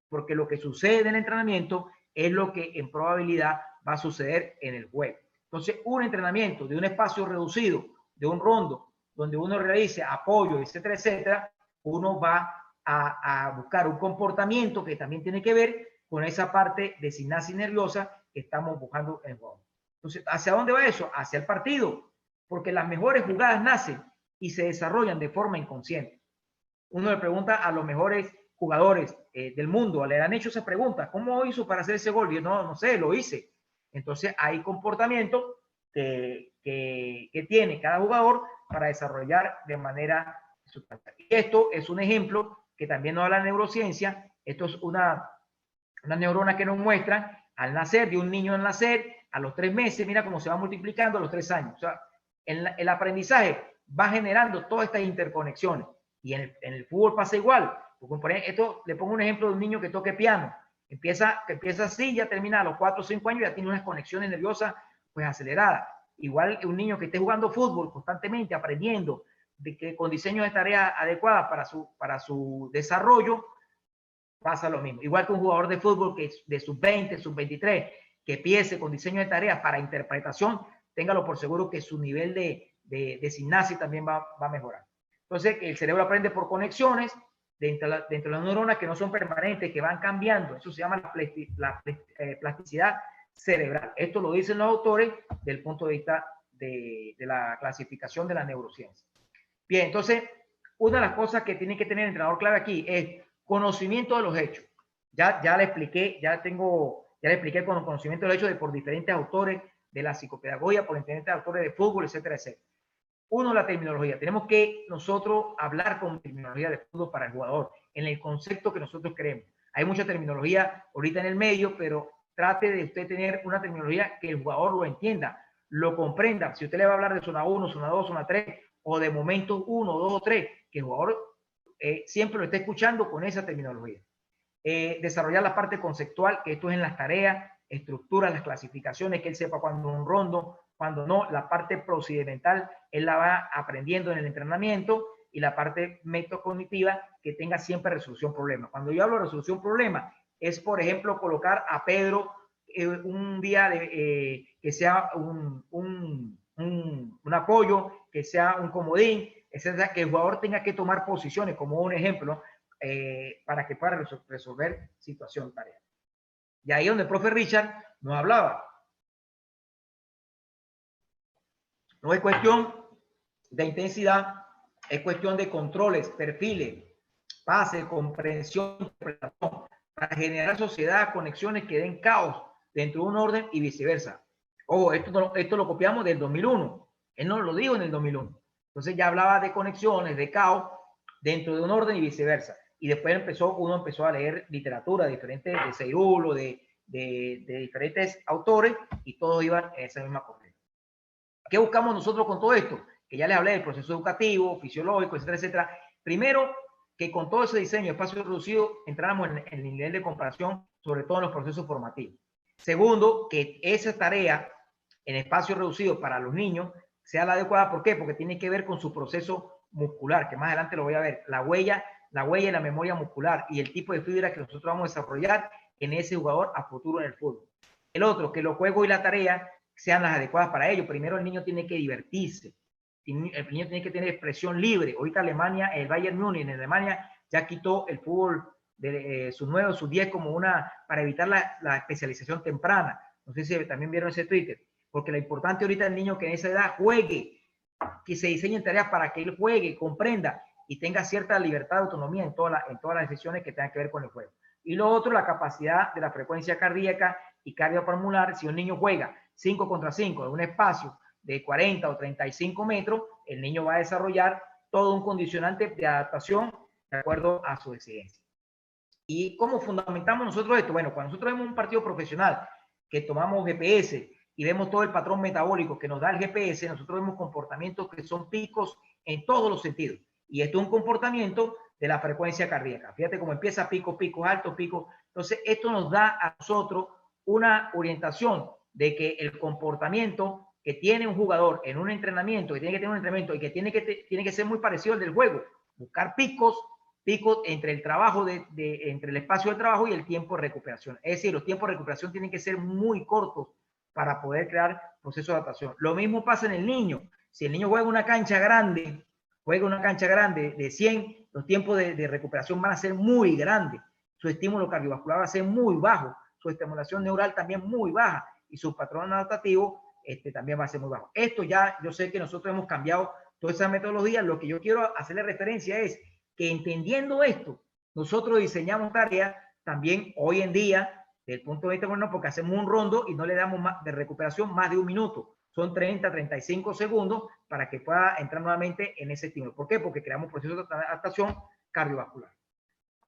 Porque lo que sucede en el entrenamiento es lo que en probabilidad va a suceder en el juego. Entonces, un entrenamiento de un espacio reducido, de un rondo, donde uno realice apoyo, etcétera, etcétera, uno va a buscar un comportamiento que también tiene que ver con esa parte de sinapsis nerviosa que estamos buscando en el juego. Entonces, ¿hacia dónde va eso? Hacia el partido, porque las mejores jugadas nacen y se desarrollan de forma inconsciente. Uno le pregunta a los mejores jugadores del mundo, le han hecho esa pregunta, ¿cómo hizo para hacer ese gol? Y yo, no sé, lo hice. Entonces hay comportamiento que tiene cada jugador para desarrollar de manera sustancial. Y esto es un ejemplo que también nos habla la neurociencia. Esto es una neurona que nos muestran al nacer, de un niño al nacer, a los 3 meses, mira cómo se va multiplicando a los 3 años. O sea, el aprendizaje va generando todas estas interconexiones. Y en el fútbol pasa igual. Esto, le pongo un ejemplo de un niño que toque piano. Empieza así, ya termina a los 4 o 5 años, ya tiene unas conexiones nerviosas pues aceleradas. Igual un niño que esté jugando fútbol constantemente, aprendiendo, con diseño de tareas adecuadas para su desarrollo, pasa lo mismo. Igual que un jugador de fútbol que es de sub-20, sub-23, que empiece con diseño de tareas para interpretación, téngalo por seguro que su nivel de sinapsis también va a mejorar. Entonces, el cerebro aprende por conexiones dentro de las neuronas que no son permanentes, que van cambiando. Eso se llama la plasticidad cerebral. Esto lo dicen los autores del punto de vista de la clasificación de la neurociencia. Bien, entonces, una de las cosas que tiene que tener el entrenador clave aquí es conocimiento de los hechos. Ya le expliqué, ya le expliqué con conocimiento de los hechos por diferentes autores de la psicopedagogía, por diferentes autores de fútbol, etcétera, etcétera. Uno, la terminología. Tenemos que nosotros hablar con terminología de fútbol para el jugador, en el concepto que nosotros queremos. Hay mucha terminología ahorita en el medio, pero trate de usted tener una terminología que el jugador lo entienda, lo comprenda. Si usted le va a hablar de zona 1, zona 2, zona 3, o de momentos 1, 2 o 3, que el jugador siempre lo esté escuchando con esa terminología. Desarrollar la parte conceptual, que esto es en las tareas, estructuras, las clasificaciones, que él sepa cuándo un rondo, cuando no. La parte procedimental, él la va aprendiendo en el entrenamiento, y la parte metacognitiva, que tenga siempre resolución problema. Cuando yo hablo de resolución problema, es, por ejemplo, colocar a Pedro un día que sea un apoyo, que sea un comodín, etcétera, que el jugador tenga que tomar posiciones, como un ejemplo, para que pueda resolver situación, tarea. Y ahí donde el profe Richard nos hablaba. No es cuestión de intensidad, es cuestión de controles, perfiles, pase, comprensión, interpretación, para generar sociedad, conexiones que den caos dentro de un orden y viceversa. Ojo, esto lo copiamos del 2001. Él no lo dijo en el 2001. Entonces ya hablaba de conexiones, de caos dentro de un orden y viceversa. Y después uno empezó a leer literatura diferente de Seirulo, de diferentes autores, y todos iban en esa misma corriente. ¿Qué buscamos nosotros con todo esto? Que ya les hablé del proceso educativo, fisiológico, etcétera, etcétera. Primero, que con todo ese diseño de espacio reducido entráramos en el nivel de comparación, sobre todo en los procesos formativos. Segundo, que esa tarea en espacio reducido para los niños sea la adecuada. ¿Por qué? Porque tiene que ver con su proceso muscular, que más adelante lo voy a ver. La huella y la memoria muscular y el tipo de fibra que nosotros vamos a desarrollar en ese jugador a futuro en el fútbol. El otro, que los juegos y la tarea sean las adecuadas para ello. Primero, el niño tiene que divertirse. El niño tiene que tener expresión libre. Ahorita Alemania, el Bayern Múnich en Alemania ya quitó el fútbol de sus 9 o sus 10 como para evitar la especialización temprana. No sé si también vieron ese Twitter. Porque lo importante ahorita es el niño que en esa edad juegue, que se diseñen tareas para que él juegue, comprenda y tenga cierta libertad de autonomía en todas las decisiones que tengan que ver con el juego. Y lo otro, la capacidad de la frecuencia cardíaca y cardiopulmonar. Si un niño juega 5 contra 5 en un espacio de 40 o 35 metros, el niño va a desarrollar todo un condicionante de adaptación de acuerdo a su exigencia. ¿Y cómo fundamentamos nosotros esto? Bueno, cuando nosotros vemos un partido profesional que tomamos GPS y vemos todo el patrón metabólico que nos da el GPS, nosotros vemos comportamientos que son picos en todos los sentidos. Y esto es un comportamiento de la frecuencia cardíaca. Fíjate cómo empieza picos, picos, altos, picos. Entonces, esto nos da a nosotros una orientación de que el comportamiento que tiene un jugador en un entrenamiento, que tiene que tener un entrenamiento y que tiene que ser muy parecido al del juego. Buscar picos entre el trabajo, entre el espacio de trabajo y el tiempo de recuperación. Es decir, los tiempos de recuperación tienen que ser muy cortos para poder crear procesos de adaptación. Lo mismo pasa en el niño. Si el niño juega una cancha grande de 100, los tiempos de recuperación van a ser muy grandes. Su estímulo cardiovascular va a ser muy bajo, su estimulación neural también muy baja y su patrón adaptativo también va a ser muy bajo. Esto ya, yo sé que nosotros hemos cambiado toda esa metodología. Lo que yo quiero hacerle referencia es que entendiendo esto, nosotros diseñamos tareas también hoy en día desde el punto de vista bueno, porque hacemos un rondo y no le damos más de recuperación más de un minuto. Son 30, 35 segundos para que pueda entrar nuevamente en ese estímulo. ¿Por qué? Porque creamos procesos de adaptación cardiovascular.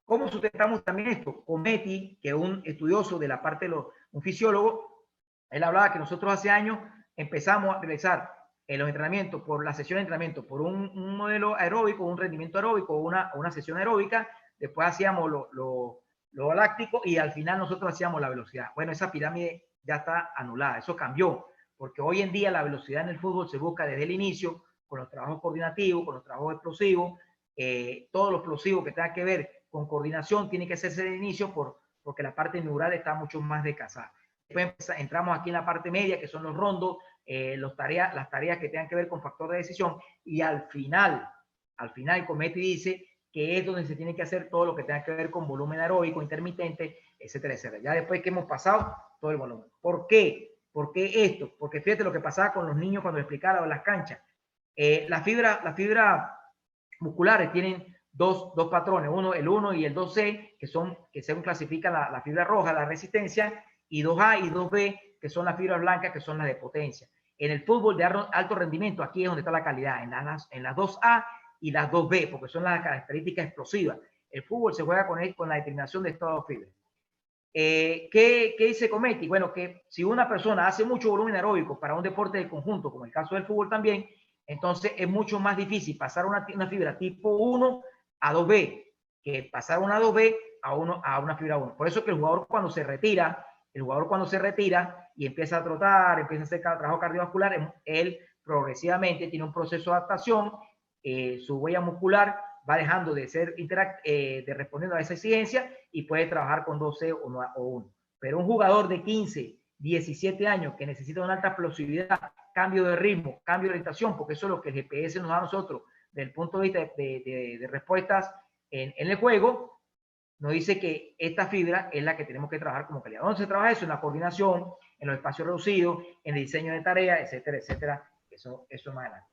¿Cómo sustentamos también esto? Cometti, que es un estudioso de la parte un fisiólogo, él hablaba que nosotros hace años empezamos a realizar los entrenamientos, por la sesión de entrenamiento, por un modelo aeróbico, un rendimiento aeróbico, una sesión aeróbica, después hacíamos lo láctico y al final nosotros hacíamos la velocidad. Bueno, esa pirámide ya está anulada, eso cambió, porque hoy en día la velocidad en el fútbol se busca desde el inicio, con los trabajos coordinativos, con los trabajos explosivos, todo lo explosivo que tenga que ver con coordinación tiene que hacerse desde el inicio porque la parte neural está mucho más desgastada. Después entramos aquí en la parte media, que son los rondos, las tareas que tengan que ver con factor de decisión, y al final Cometti dice que es donde se tiene que hacer todo lo que tenga que ver con volumen aeróbico, intermitente, etcétera, etcétera. Ya después que hemos pasado todo el volumen. ¿Por qué? ¿Por qué esto? Porque fíjate lo que pasaba con los niños cuando explicaba en las canchas. Las fibras musculares tienen dos patrones, el 1 y el 2C, que según clasifica la fibra roja, la resistencia, y 2A y 2B, que son las fibras blancas, que son las de potencia. En el fútbol de alto rendimiento, aquí es donde está la calidad, en las 2A y las 2B, porque son las características explosivas. El fútbol se juega con la determinación de estado de fibra. ¿Qué dice Cometti? Bueno, que si una persona hace mucho volumen aeróbico para un deporte de conjunto, como el caso del fútbol también, entonces es mucho más difícil pasar una fibra tipo 1 a 2B que pasar una 2B a una fibra 1. Por eso que el jugador cuando se retira y empieza a trotar, empieza a hacer trabajo cardiovascular, él progresivamente tiene un proceso de adaptación, su huella muscular va dejando de ser de respondiendo a esa exigencia y puede trabajar con 2C o 1. Pero un jugador de 15, 17 años que necesita una alta explosividad, cambio de ritmo, cambio de orientación, porque eso es lo que el GPS nos da a nosotros desde el punto de vista de respuestas en el juego, nos dice que esta fibra es la que tenemos que trabajar como calidad. ¿Dónde se trabaja eso? En la coordinación, en los espacios reducidos, en el diseño de tareas, etcétera, etcétera, Eso más adelante.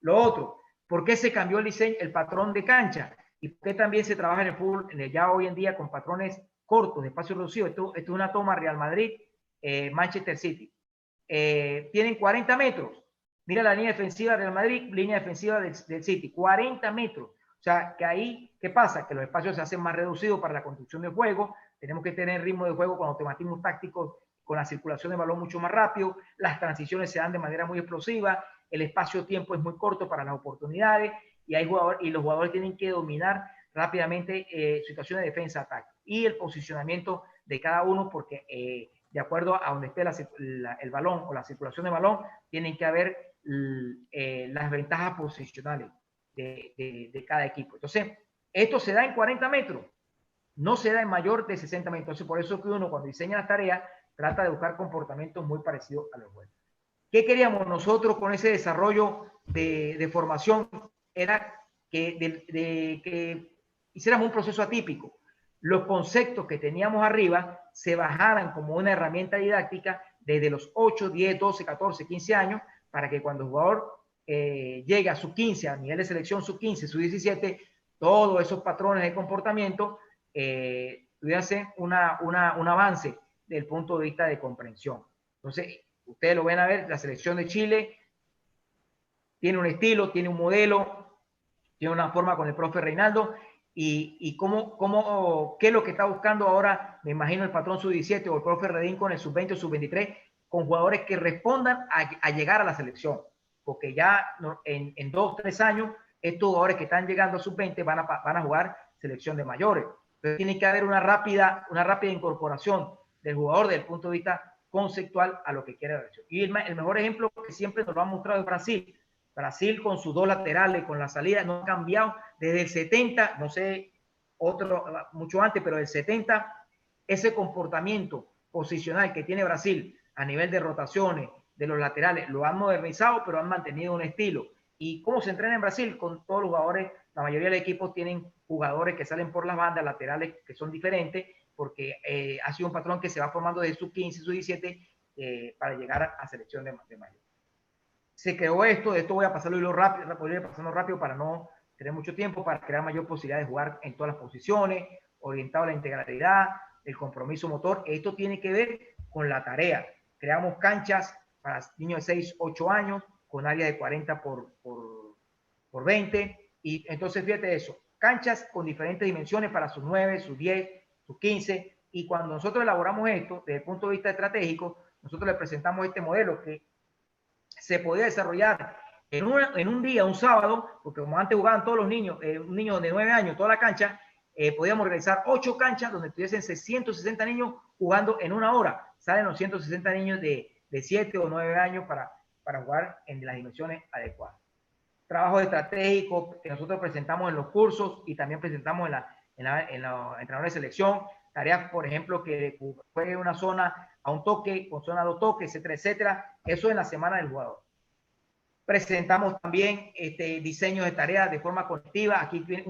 Lo otro, ¿por qué se cambió el diseño, el patrón de cancha? ¿Y por qué también se trabaja en el fútbol ya hoy en día con patrones cortos, de espacio reducido? Esto es una toma Real Madrid, Manchester City. Tienen 40 metros. Mira la línea defensiva de Real Madrid, línea defensiva del City, 40 metros. O sea, que ahí, ¿qué pasa? Que los espacios se hacen más reducidos para la construcción de juego. Tenemos que tener ritmo de juego con automatismos tácticos, con la circulación de balón mucho más rápido. Las transiciones se dan de manera muy explosiva. El espacio-tiempo es muy corto para las oportunidades y los jugadores tienen que dominar rápidamente situaciones de defensa-ataque y el posicionamiento de cada uno, porque de acuerdo a donde esté el balón o la circulación de balón, tienen que haber las ventajas posicionales de cada equipo. Entonces, esto se da en 40 metros, no se da en mayor de 60 metros. Entonces, por eso que uno cuando diseña las tareas trata de buscar comportamientos muy parecidos a los juegos. ¿Qué queríamos nosotros con ese desarrollo de formación? Era que hiciéramos un proceso atípico. Los conceptos que teníamos arriba se bajaran como una herramienta didáctica desde los 8, 10, 12, 14, 15 años, para que cuando el jugador llegue a su 15, a nivel de selección su 15, su 17, todos esos patrones de comportamiento tuviesen un avance desde el punto de vista de comprensión. Entonces, ustedes lo van a ver, la selección de Chile tiene un estilo, tiene un modelo, tiene una forma con el profe Reinaldo, y qué es lo que está buscando ahora, me imagino el patrón sub-17 o el profe Redín con el sub-20 o sub-23, con jugadores que respondan a llegar a la selección, porque ya en 2, 3 años, estos jugadores que están llegando a sub-20 van a jugar selección de mayores. Entonces tiene que haber una rápida incorporación del jugador desde el punto de vista conceptual a lo que quiere la selección. Y el mejor ejemplo que siempre nos lo ha mostrado es Brasil. Brasil con sus 2 laterales, con la salida, no ha cambiado desde el 70, no sé, mucho antes, pero el 70, ese comportamiento posicional que tiene Brasil a nivel de rotaciones de los laterales, lo han modernizado, pero han mantenido un estilo. ¿Y cómo se entrena en Brasil? Con todos los jugadores, la mayoría de los equipos tienen jugadores que salen por las bandas laterales que son diferentes, porque ha sido un patrón que se va formando desde sub 15, sub 17 para llegar a selección de mayor. Se creó esto voy a pasarlo rápido para no tener mucho tiempo, para crear mayor posibilidad de jugar en todas las posiciones, orientado a la integralidad, el compromiso motor. Esto tiene que ver con la tarea. Creamos canchas para niños de 6, 8 años, con área de 40 por 20, y entonces fíjate eso, canchas con diferentes dimensiones para sus 9, sus 10, sus 15, y cuando nosotros elaboramos esto, desde el punto de vista estratégico, nosotros le presentamos este modelo que se podía desarrollar en un día, un sábado, porque como antes jugaban todos los niños, un niño de 9 años, toda la cancha, podíamos realizar 8 canchas donde tuviesen 160 niños jugando en una hora. Salen los 160 niños de 7 o 9 años para jugar en las dimensiones adecuadas. Trabajo estratégico que nosotros presentamos en los cursos y también presentamos en los entrenadores de selección. Tareas, por ejemplo, que juegue una zona a un toque, con zona a 2 toques, etcétera, etcétera. Eso en la semana del jugador. Presentamos también diseños de tareas de forma colectiva. Aquí tiene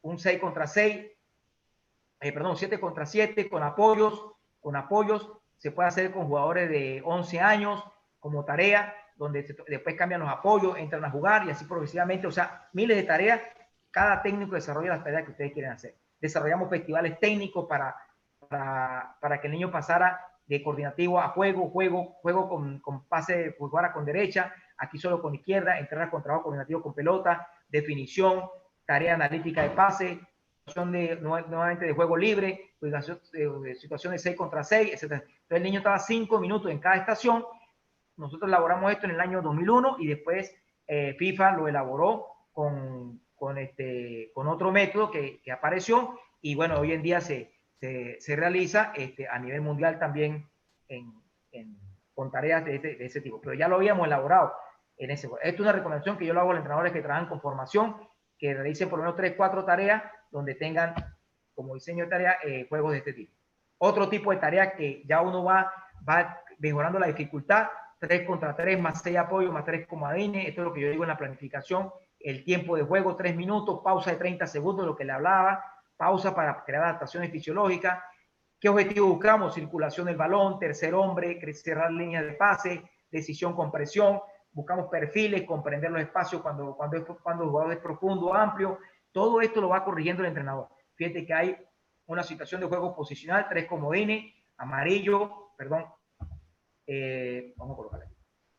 un 6 contra 6, 7 contra 7, con apoyos. Se puede hacer con jugadores de 11 años como tarea, donde después cambian los apoyos, entran a jugar y así progresivamente. O sea, miles de tareas. Cada técnico desarrolla las tareas que ustedes quieren hacer. Desarrollamos festivales técnicos para que el niño pasara de coordinativo a juego con pase, jugar con derecha, aquí solo con izquierda, entrar con trabajo coordinativo con pelota, definición, tarea analítica de pase, nuevamente de juego libre, situación de 6 contra 6, etc. Entonces el niño estaba 5 minutos en cada estación. Nosotros elaboramos esto en el año 2001 y después FIFA lo elaboró con otro método que apareció, y bueno, hoy en día se realiza a nivel mundial también con tareas de ese tipo, pero ya lo habíamos elaborado en ese. Esto es una recomendación que yo le hago a los entrenadores que trabajan con formación, que realicen por lo menos 3, 4 tareas donde tengan como diseño de tarea juegos de este tipo. Otro tipo de tarea que ya uno va mejorando la dificultad, 3 contra 3, más 6 apoyos, más 3 comodines. Esto es lo que yo digo en la planificación. El tiempo de juego, 3 minutos, pausa de 30 segundos, lo que le hablaba, pausa para crear adaptaciones fisiológicas. ¿Qué objetivo buscamos? Circulación del balón, tercer hombre, cerrar líneas de pase, decisión con presión. buscamos perfiles, comprender los espacios cuando el jugador es profundo, amplio. Todo esto lo va corrigiendo el entrenador. Fíjate que hay una situación de juego posicional, 3 comodines, amarillo, perdón, vamos a colocarle aquí.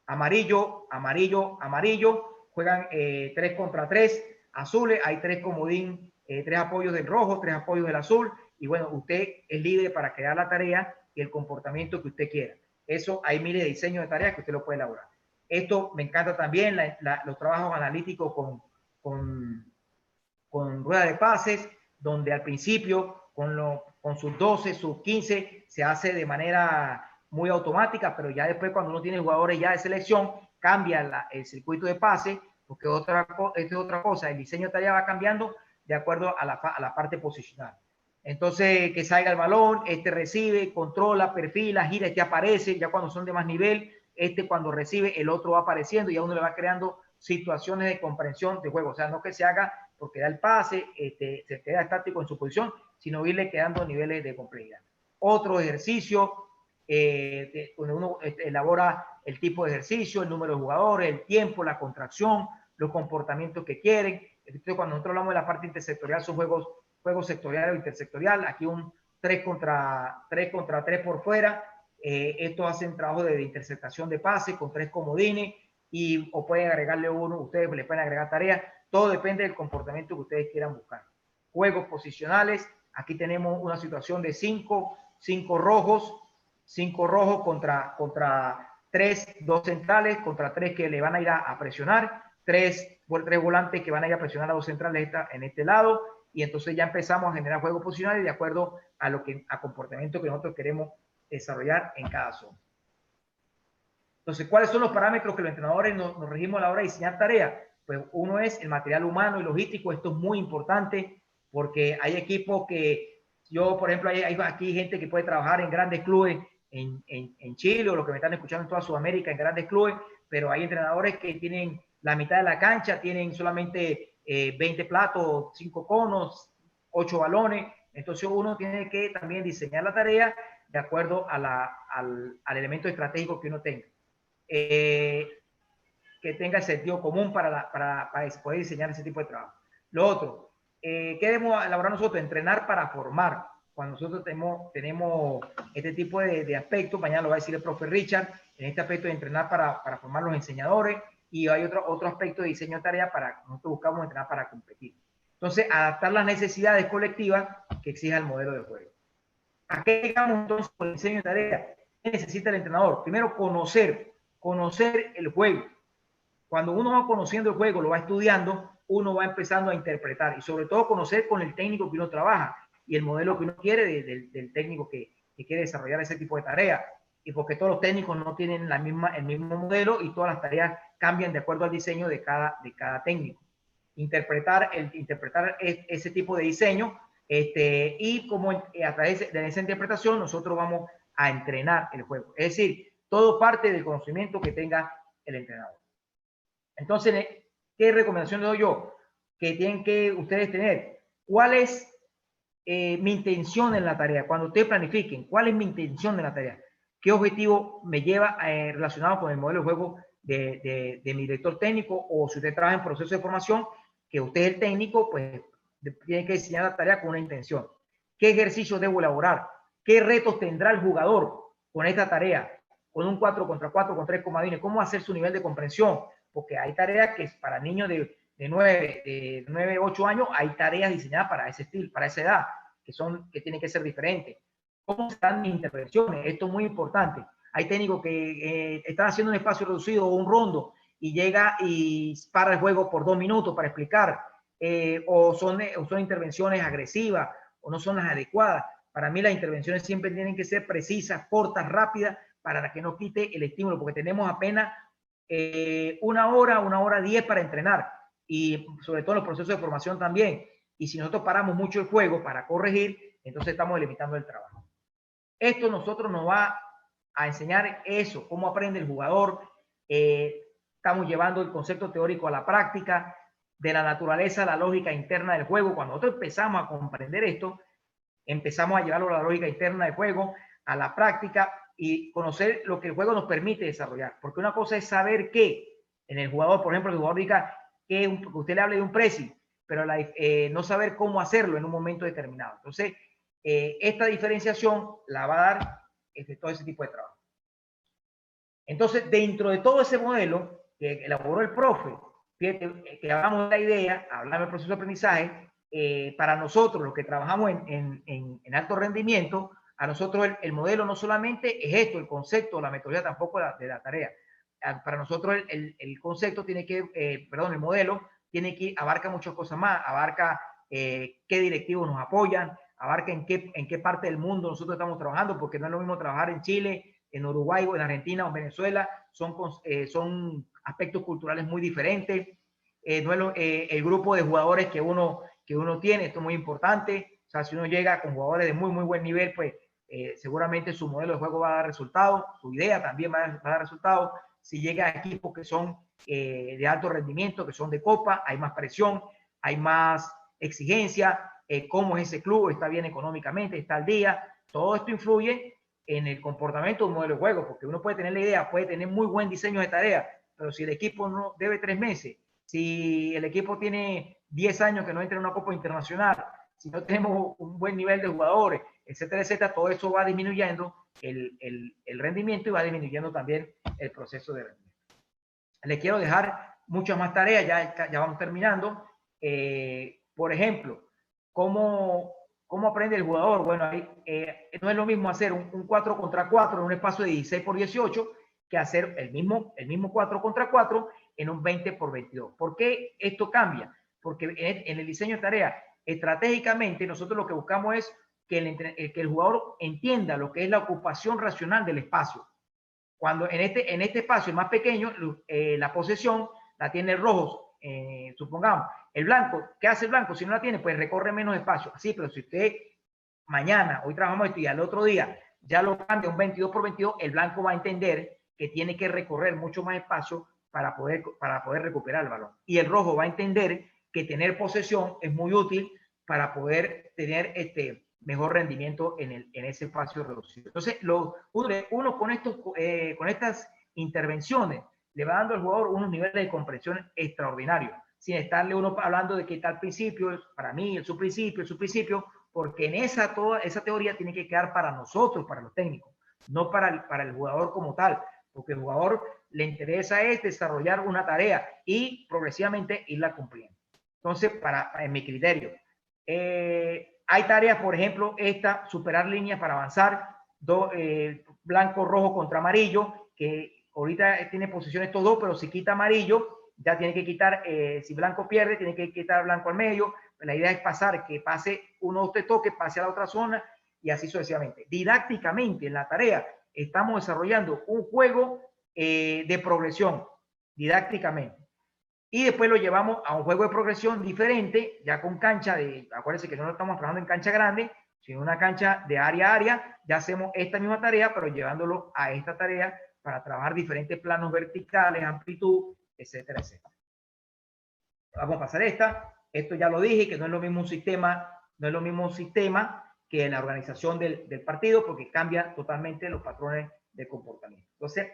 Amarillo, amarillo, amarillo, juegan 3 contra 3, azules, hay 3 comodín, 3 apoyos del rojo, 3 apoyos del azul, y bueno, usted es libre para crear la tarea y el comportamiento que usted quiera. Eso, hay miles de diseños de tareas que usted lo puede elaborar. Esto me encanta también, los trabajos analíticos con rueda de pases, donde al principio con sus 12, sus 15, se hace de manera muy automática, pero ya después cuando uno tiene jugadores ya de selección, cambia el circuito de pase, porque esto es otra cosa, el diseño de tarea va cambiando de acuerdo a la parte posicional. Entonces, que salga el balón, este recibe, controla, perfila, gira, este aparece, ya cuando son de más nivel, este cuando recibe, el otro va apareciendo y a uno le va creando situaciones de comprensión de juego. O sea, no que se haga porque da el pase, se queda estático en su posición, sino irle quedando niveles de complejidad. Otro ejercicio, donde uno elabora el tipo de ejercicio, el número de jugadores, el tiempo, la contracción, los comportamientos que quieren. Entonces, cuando nosotros hablamos de la parte intersectorial, son juegos sectorial o intersectorial. Aquí un 3 contra 3 por fuera. Estos hacen trabajo de interceptación de pase con 3 comodines o pueden agregarle uno, ustedes le pueden agregar tareas. Todo depende del comportamiento que ustedes quieran buscar. Juegos posicionales. Aquí tenemos una situación de 5 rojos contra 3, 2 centrales, contra 3 que le van a ir a presionar, 3 volantes que van a ir a presionar a 2 centrales en este lado, y entonces ya empezamos a generar juegos posicionales de acuerdo a comportamiento que nosotros queremos desarrollar en cada zona. Entonces, ¿cuáles son los parámetros que los entrenadores nos regimos a la hora de diseñar tareas? Pues uno es el material humano y logístico. Esto es muy importante porque hay equipos que, por ejemplo, hay aquí gente que puede trabajar en grandes clubes en Chile, o los que me están escuchando en toda Sudamérica, en grandes clubes, pero hay entrenadores que tienen la mitad de la cancha, tienen solamente 20 platos, 5 conos, 8 balones. Entonces uno tiene que también diseñar la tarea de acuerdo al elemento estratégico que uno tenga. Que tenga el sentido común para poder diseñar ese tipo de trabajo. Lo otro, ¿qué debemos elaborar nosotros? Entrenar para formar. Cuando nosotros tenemos este tipo de aspectos, mañana lo va a decir el profe Richard, en este aspecto de entrenar para formar los enseñadores, y hay otro aspecto de diseño de tarea para nosotros buscamos entrenar para competir. Entonces, adaptar las necesidades colectivas que exija el modelo de juego. ¿A qué llegamos entonces con el diseño de tarea? ¿Qué necesita el entrenador? Primero, conocer el juego. Cuando uno va conociendo el juego, lo va estudiando, uno va empezando a interpretar, y sobre todo conocer con el técnico que uno trabaja y el modelo que uno quiere del técnico que quiere desarrollar ese tipo de tareas. Y porque todos los técnicos no tienen el mismo modelo y todas las tareas cambian de acuerdo al diseño de cada técnico. Interpretar ese tipo de diseño, y como a través de esa interpretación nosotros vamos a entrenar el juego. Es decir, todo parte del conocimiento que tenga el entrenador. Entonces, ¿qué recomendación le doy yo? Que tienen que ustedes tener. ¿Cuál es mi intención en la tarea? Cuando ustedes planifiquen, ¿cuál es mi intención en la tarea? ¿Qué objetivo me lleva relacionado con el modelo de juego de mi director técnico? O si usted trabaja en proceso de formación, que usted es el técnico, pues tiene que diseñar la tarea con una intención. ¿Qué ejercicio debo elaborar? ¿Qué retos tendrá el jugador con esta tarea? Con un 4 contra 4, con 3 comodines, ¿cómo hacer su nivel de comprensión? Porque hay tareas que para niños de 9, 8 años, hay tareas diseñadas para ese estilo, para esa edad, que tienen que ser diferentes. ¿Cómo están mis intervenciones? Esto es muy importante. Hay técnicos que están haciendo un espacio reducido o un rondo y llega y para el juego por 2 minutos para explicar, o son intervenciones agresivas o no son las adecuadas. Para mí las intervenciones siempre tienen que ser precisas, cortas, rápidas, para que no quite el estímulo, porque tenemos apenas 1 hora, 1 hora 10 para entrenar, y sobre todo en los procesos de formación también. Y si nosotros paramos mucho el juego para corregir, entonces estamos limitando el trabajo. Esto nosotros nos va a enseñar eso, cómo aprende el jugador. Estamos llevando el concepto teórico a la práctica, de la naturaleza, la lógica interna del juego. Cuando nosotros empezamos a comprender esto, empezamos a llevarlo a la lógica interna del juego, a la práctica, y conocer lo que el juego nos permite desarrollar. Porque una cosa es saber qué, En el jugador, por ejemplo, el jugador diga que usted le hable de un pressing, pero no saber cómo hacerlo en un momento determinado. Entonces, esta diferenciación la va a dar todo ese tipo de trabajo. Entonces, dentro de todo ese modelo que elaboró el profe, fíjate, que hablamos de la idea, hablamos del proceso de aprendizaje, para nosotros, los que trabajamos en alto rendimiento, a nosotros el modelo no solamente es esto, el concepto, la metodología tampoco de la tarea. Para nosotros el concepto tiene que, el modelo tiene que, abarca muchas cosas más, abarca qué directivos nos apoyan, abarca en qué parte del mundo nosotros estamos trabajando, porque no es lo mismo trabajar en Chile, en Uruguay o en Argentina o en Venezuela, son aspectos culturales muy diferentes. No es el grupo de jugadores que uno tiene, esto es muy importante. O sea, si uno llega con jugadores de muy, muy buen nivel, pues seguramente su modelo de juego va a dar resultados, su idea también va a dar resultados. Si llega a equipos que son de alto rendimiento, que son de copa, hay más presión, hay más exigencia, cómo es ese club, está bien económicamente, está al día. Todo esto influye en el comportamiento de un modelo de juego, porque uno puede tener la idea, puede tener muy buen diseño de tarea, pero si el equipo no debe 3 meses, si el equipo tiene 10 años que no entra en una copa internacional, si no tenemos un buen nivel de jugadores, etcétera, etcétera, todo eso va disminuyendo el rendimiento y va disminuyendo también el proceso de rendimiento. Les quiero dejar muchas más tareas, ya vamos terminando. Por ejemplo, ¿cómo aprende el jugador? Bueno, no es lo mismo hacer un 4 contra 4 en un espacio de 16 por 18 que hacer el mismo 4 contra 4 en un 20 por 22. ¿Por qué esto cambia? Porque en el diseño de tarea, estratégicamente, nosotros lo que buscamos es que el jugador entienda lo que es la ocupación racional del espacio. Cuando en este espacio más pequeño, la posesión la tiene el rojo, supongamos. El blanco, ¿qué hace el blanco? Si no la tiene, pues recorre menos espacio. Así, pero si usted mañana, hoy trabajamos esto y al otro día ya lo cambia un 22 por 22, el blanco va a entender que tiene que recorrer mucho más espacio para poder recuperar el balón. Y el rojo va a entender que tener posesión es muy útil para poder tener mejor rendimiento en ese espacio reducido. Entonces, uno con estas intervenciones le va dando al jugador unos niveles de comprensión extraordinarios, sin estarle uno hablando de que tal principio, para mí, su principio, porque toda esa teoría tiene que quedar para nosotros, para los técnicos, no para el jugador como tal, porque el jugador le interesa desarrollar una tarea y progresivamente irla cumpliendo. Entonces, en mi criterio, hay tareas, por ejemplo, superar líneas para avanzar, blanco, rojo contra amarillo, que ahorita tiene posición estos dos, pero si quita amarillo, ya tiene que quitar, si blanco pierde, tiene que quitar blanco al medio. La idea es que pase uno de usted toque, pase a la otra zona y así sucesivamente. Didácticamente, en la tarea, estamos desarrollando un juego de progresión, didácticamente. Y después lo llevamos a un juego de progresión diferente, ya con cancha acuérdense que no estamos trabajando en cancha grande, sino una cancha de área a área, ya hacemos esta misma tarea, pero llevándolo a esta tarea para trabajar diferentes planos verticales, amplitud, etcétera, etcétera. Vamos a pasar esto ya lo dije, que no es lo mismo un sistema que la organización del partido, porque cambia totalmente los patrones de comportamiento. Entonces,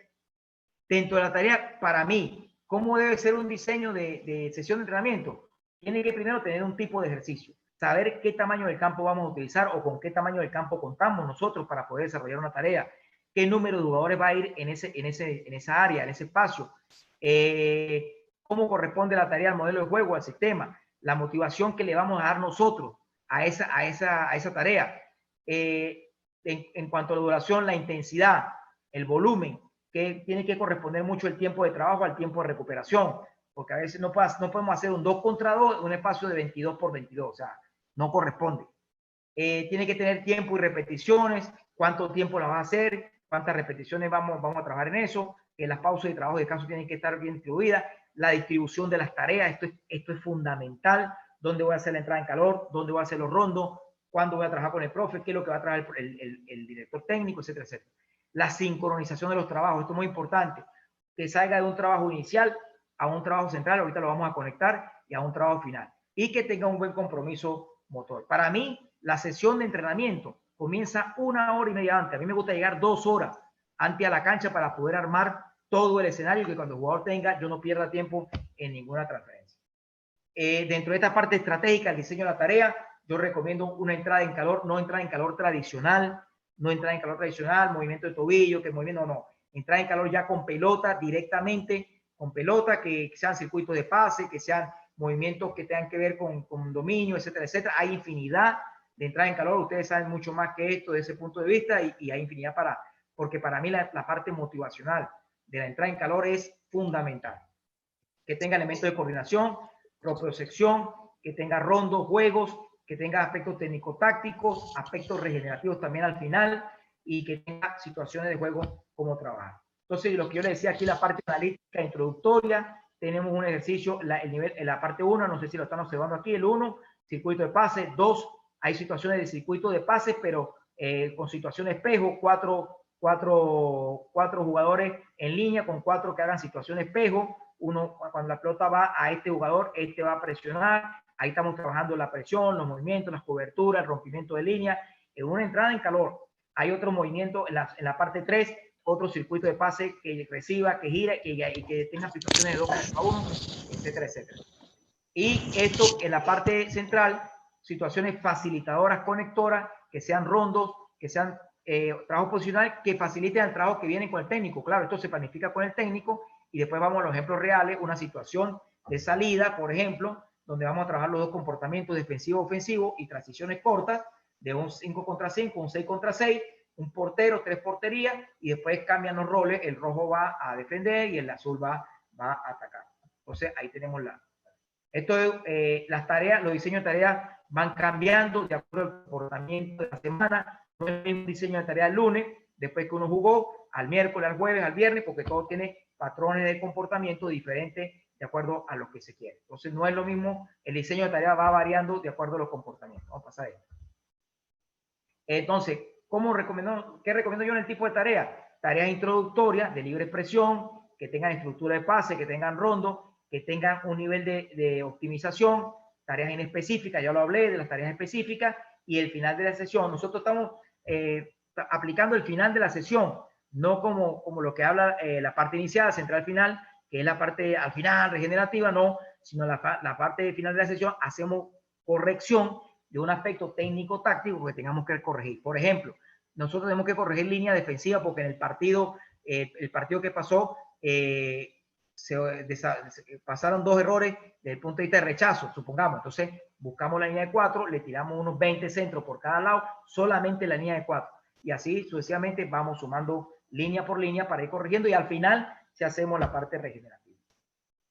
dentro de la tarea, para mí, ¿cómo debe ser un diseño de sesión de entrenamiento? Tiene que primero tener un tipo de ejercicio, saber qué tamaño del campo vamos a utilizar o con qué tamaño del campo contamos nosotros para poder desarrollar una tarea, qué número de jugadores va a ir en esa área, en ese espacio, cómo corresponde la tarea al modelo de juego, al sistema, la motivación que le vamos a dar nosotros a esa tarea. En cuanto a la duración, la intensidad, el volumen, que tiene que corresponder mucho el tiempo de trabajo al tiempo de recuperación, porque a veces no podemos hacer un 2 contra 2 en un espacio de 22 por 22, o sea, no corresponde. Tiene que tener tiempo y repeticiones, cuánto tiempo la vas a hacer, cuántas repeticiones vamos a trabajar en eso, que las pausas de trabajo y descanso tienen que estar bien distribuidas, la distribución de las tareas, esto es fundamental, dónde voy a hacer la entrada en calor, dónde voy a hacer los rondos, cuándo voy a trabajar con el profe, qué es lo que va a trabajar el director técnico, etcétera, etcétera. La sincronización de los trabajos, esto es muy importante, que salga de un trabajo inicial a un trabajo central, ahorita lo vamos a conectar, y a un trabajo final, y que tenga un buen compromiso motor. Para mí, la sesión de entrenamiento comienza 1 hora y media antes. A mí me gusta llegar 2 horas antes a la cancha para poder armar todo el escenario, que cuando el jugador tenga, yo no pierda tiempo en ninguna transferencia. Dentro de esta parte estratégica, el diseño de la tarea, yo recomiendo una entrada en calor, no entrada en calor tradicional, movimiento de tobillo, que movimiento no, entrada en calor ya con pelota directamente, con pelota, que sean circuitos de pase, que sean movimientos que tengan que ver con dominio, etcétera, etcétera. Hay infinidad de entrada en calor, ustedes saben mucho más que esto desde ese punto de vista y hay infinidad porque para mí la parte motivacional de la entrada en calor es fundamental. Que tenga elementos de coordinación, propiocepción, que tenga rondos, juegos, que tenga aspectos técnico-tácticos, aspectos regenerativos también al final y que tenga situaciones de juego como trabajar. Entonces, lo que yo le decía aquí, la parte analítica introductoria, tenemos un ejercicio, el nivel, en la parte 1, no sé si lo están observando aquí, el 1, circuito de pase, 2, hay situaciones de circuito de pases, pero con situación espejo, 4 jugadores en línea con 4 que hagan situación espejo. Uno, cuando la pelota va a este jugador, este va a presionar. Ahí estamos trabajando la presión, los movimientos, las coberturas, el rompimiento de línea. En una entrada en calor, hay otro movimiento en la parte 3, otro circuito de pase que reciba, que gire y que tenga situaciones de 2 contra 1, etcétera, etcétera. Y esto en la parte central, situaciones facilitadoras, conectoras, que sean rondos, que sean trabajo posicional, que faciliten el trabajo que viene con el técnico. Claro, esto se planifica con el técnico y después vamos a los ejemplos reales, una situación de salida, por ejemplo, donde vamos a trabajar los dos comportamientos defensivo-ofensivo y transiciones cortas, de un 5 contra 5, un 6 contra 6, un portero, 3 porterías, y después cambian los roles, el rojo va a defender y el azul va a atacar. Entonces, ahí tenemos esto es, las tareas, los diseños de tareas van cambiando de acuerdo al comportamiento de la semana. No es un diseño de tarea el lunes, después que uno jugó, al miércoles, al jueves, al viernes, porque todo tiene patrones de comportamiento diferentes de acuerdo a lo que se quiere. Entonces, no es lo mismo, el diseño de tarea va variando de acuerdo a los comportamientos. Vamos a pasar a esto. Entonces, ¿qué recomiendo yo en el tipo de tarea? Tareas introductorias de libre expresión, que tengan estructura de pase, que tengan rondo, que tengan un nivel de optimización, tareas inespecíficas, ya lo hablé de las tareas específicas, y el final de la sesión. Nosotros estamos aplicando el final de la sesión, no como lo que habla la parte inicial, central final, que es la parte al final regenerativa, no, sino la parte final de la sesión, hacemos corrección de un aspecto técnico-táctico que tengamos que corregir. Por ejemplo, nosotros tenemos que corregir línea defensiva porque en el partido que pasó, pasaron 2 errores desde el punto de vista de rechazo, supongamos. Entonces, buscamos la línea de 4, le tiramos unos 20 centros por cada lado, solamente la línea de 4. Y así sucesivamente vamos sumando línea por línea para ir corrigiendo y al final si hacemos la parte regenerativa.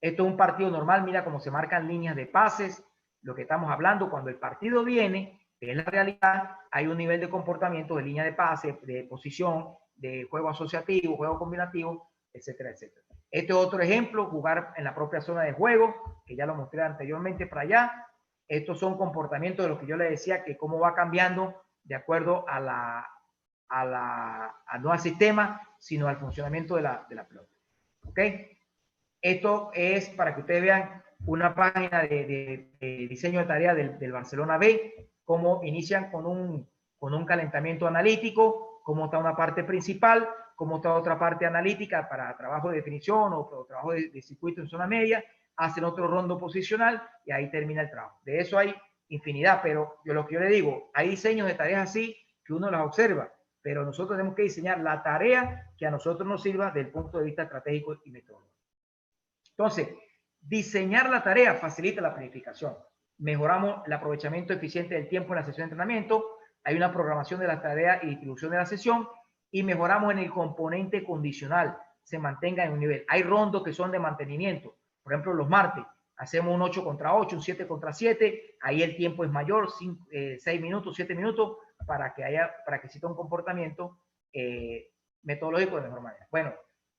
Esto es un partido normal, mira cómo se marcan líneas de pases, lo que estamos hablando. Cuando el partido viene, que es la realidad, hay un nivel de comportamiento de línea de pase, de posición, de juego asociativo, juego combinativo, etcétera, etcétera. Este es otro ejemplo, jugar en la propia zona de juego, que ya lo mostré anteriormente para allá. Estos son comportamientos de lo que yo le decía, que cómo va cambiando de acuerdo no al sistema, sino al funcionamiento de la pelota. ¿Ok? Esto es para que ustedes vean una página de diseño de tarea del Barcelona B, cómo inician con un calentamiento analítico, cómo está una parte principal, cómo está otra parte analítica para trabajo de definición o trabajo de circuito en zona media, hacen otro rondo posicional y ahí termina el trabajo. De eso hay infinidad, pero lo que yo le digo, hay diseños de tareas así que uno las observa, pero nosotros tenemos que diseñar la tarea que a nosotros nos sirva desde el punto de vista estratégico y metodológico. Entonces, diseñar la tarea facilita la planificación. Mejoramos el aprovechamiento eficiente del tiempo en la sesión de entrenamiento. Hay una programación de las tareas y distribución de la sesión y mejoramos en el componente condicional. Se mantenga en un nivel. Hay rondos que son de mantenimiento. Por ejemplo, los martes hacemos un 8 contra 8, un 7 contra 7. Ahí el tiempo es mayor, 6 minutos, 7 minutos, para que exista un comportamiento metodológico de mejor manera. Bueno,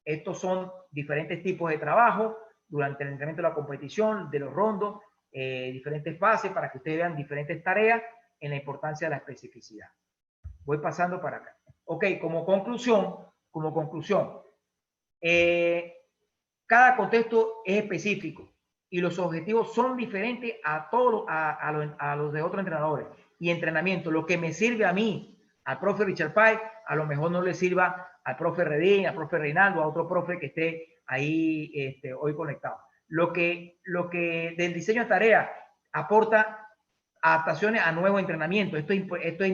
estos son diferentes tipos de trabajo durante el entrenamiento de la competición, de los rondos, diferentes fases para que ustedes vean diferentes tareas en la importancia de la especificidad. Voy pasando para acá. Ok, como conclusión, cada contexto es específico y los objetivos son diferentes a todos a los de otros entrenadores. Y entrenamiento, lo que me sirve a mí, al profe Richard Páez, a lo mejor no le sirva al profe Redín, al profe Reinaldo, a otro profe que esté ahí hoy conectado. Lo que del diseño de tarea aporta adaptaciones a nuevo entrenamiento. Esto es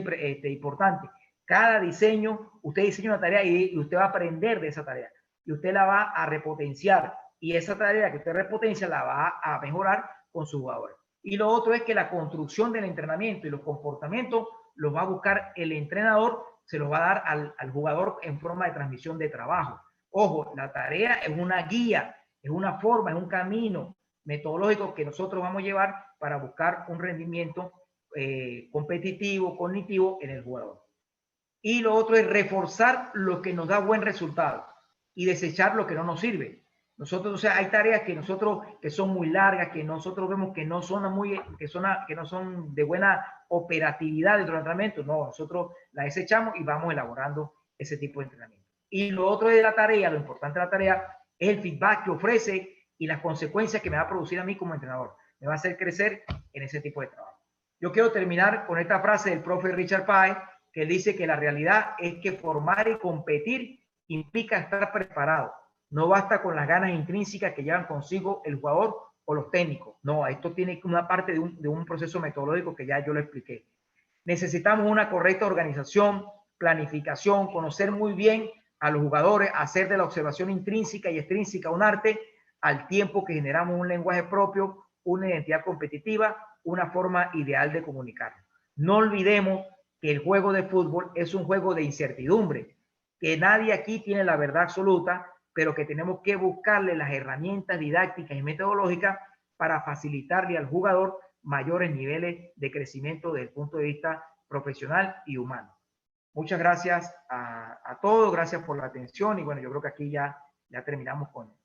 importante. Cada diseño, usted diseña una tarea y usted va a aprender de esa tarea. Y usted la va a repotenciar. Y esa tarea que usted repotencia la va a mejorar con sus jugadores. Y lo otro es que la construcción del entrenamiento y los comportamientos los va a buscar el entrenador, se los va a dar al jugador en forma de transmisión de trabajo. Ojo, la tarea es una guía, es una forma, es un camino metodológico que nosotros vamos a llevar para buscar un rendimiento competitivo, cognitivo en el jugador. Y lo otro es reforzar lo que nos da buen resultado y desechar lo que no nos sirve. Nosotros, o sea, hay tareas que son muy largas, que nosotros vemos que no son que no son de buena operatividad dentro del entrenamiento. No, nosotros la desechamos y vamos elaborando ese tipo de entrenamiento. Y lo otro de la tarea, lo importante de la tarea, es el feedback que ofrece y las consecuencias que me va a producir a mí como entrenador. Me va a hacer crecer en ese tipo de trabajo. Yo quiero terminar con esta frase del profe Richard Páez, que dice que la realidad es que formar y competir implica estar preparado. No basta con las ganas intrínsecas que llevan consigo el jugador o los técnicos. No, esto tiene una parte de un proceso metodológico que ya yo lo expliqué. Necesitamos una correcta organización, planificación, conocer muy bien a los jugadores, hacer de la observación intrínseca y extrínseca un arte, al tiempo que generamos un lenguaje propio, una identidad competitiva, una forma ideal de comunicar. No olvidemos que el juego de fútbol es un juego de incertidumbre, que nadie aquí tiene la verdad absoluta, pero que tenemos que buscarle las herramientas didácticas y metodológicas para facilitarle al jugador mayores niveles de crecimiento desde el punto de vista profesional y humano. Muchas gracias a todos, gracias por la atención y bueno, yo creo que aquí ya terminamos con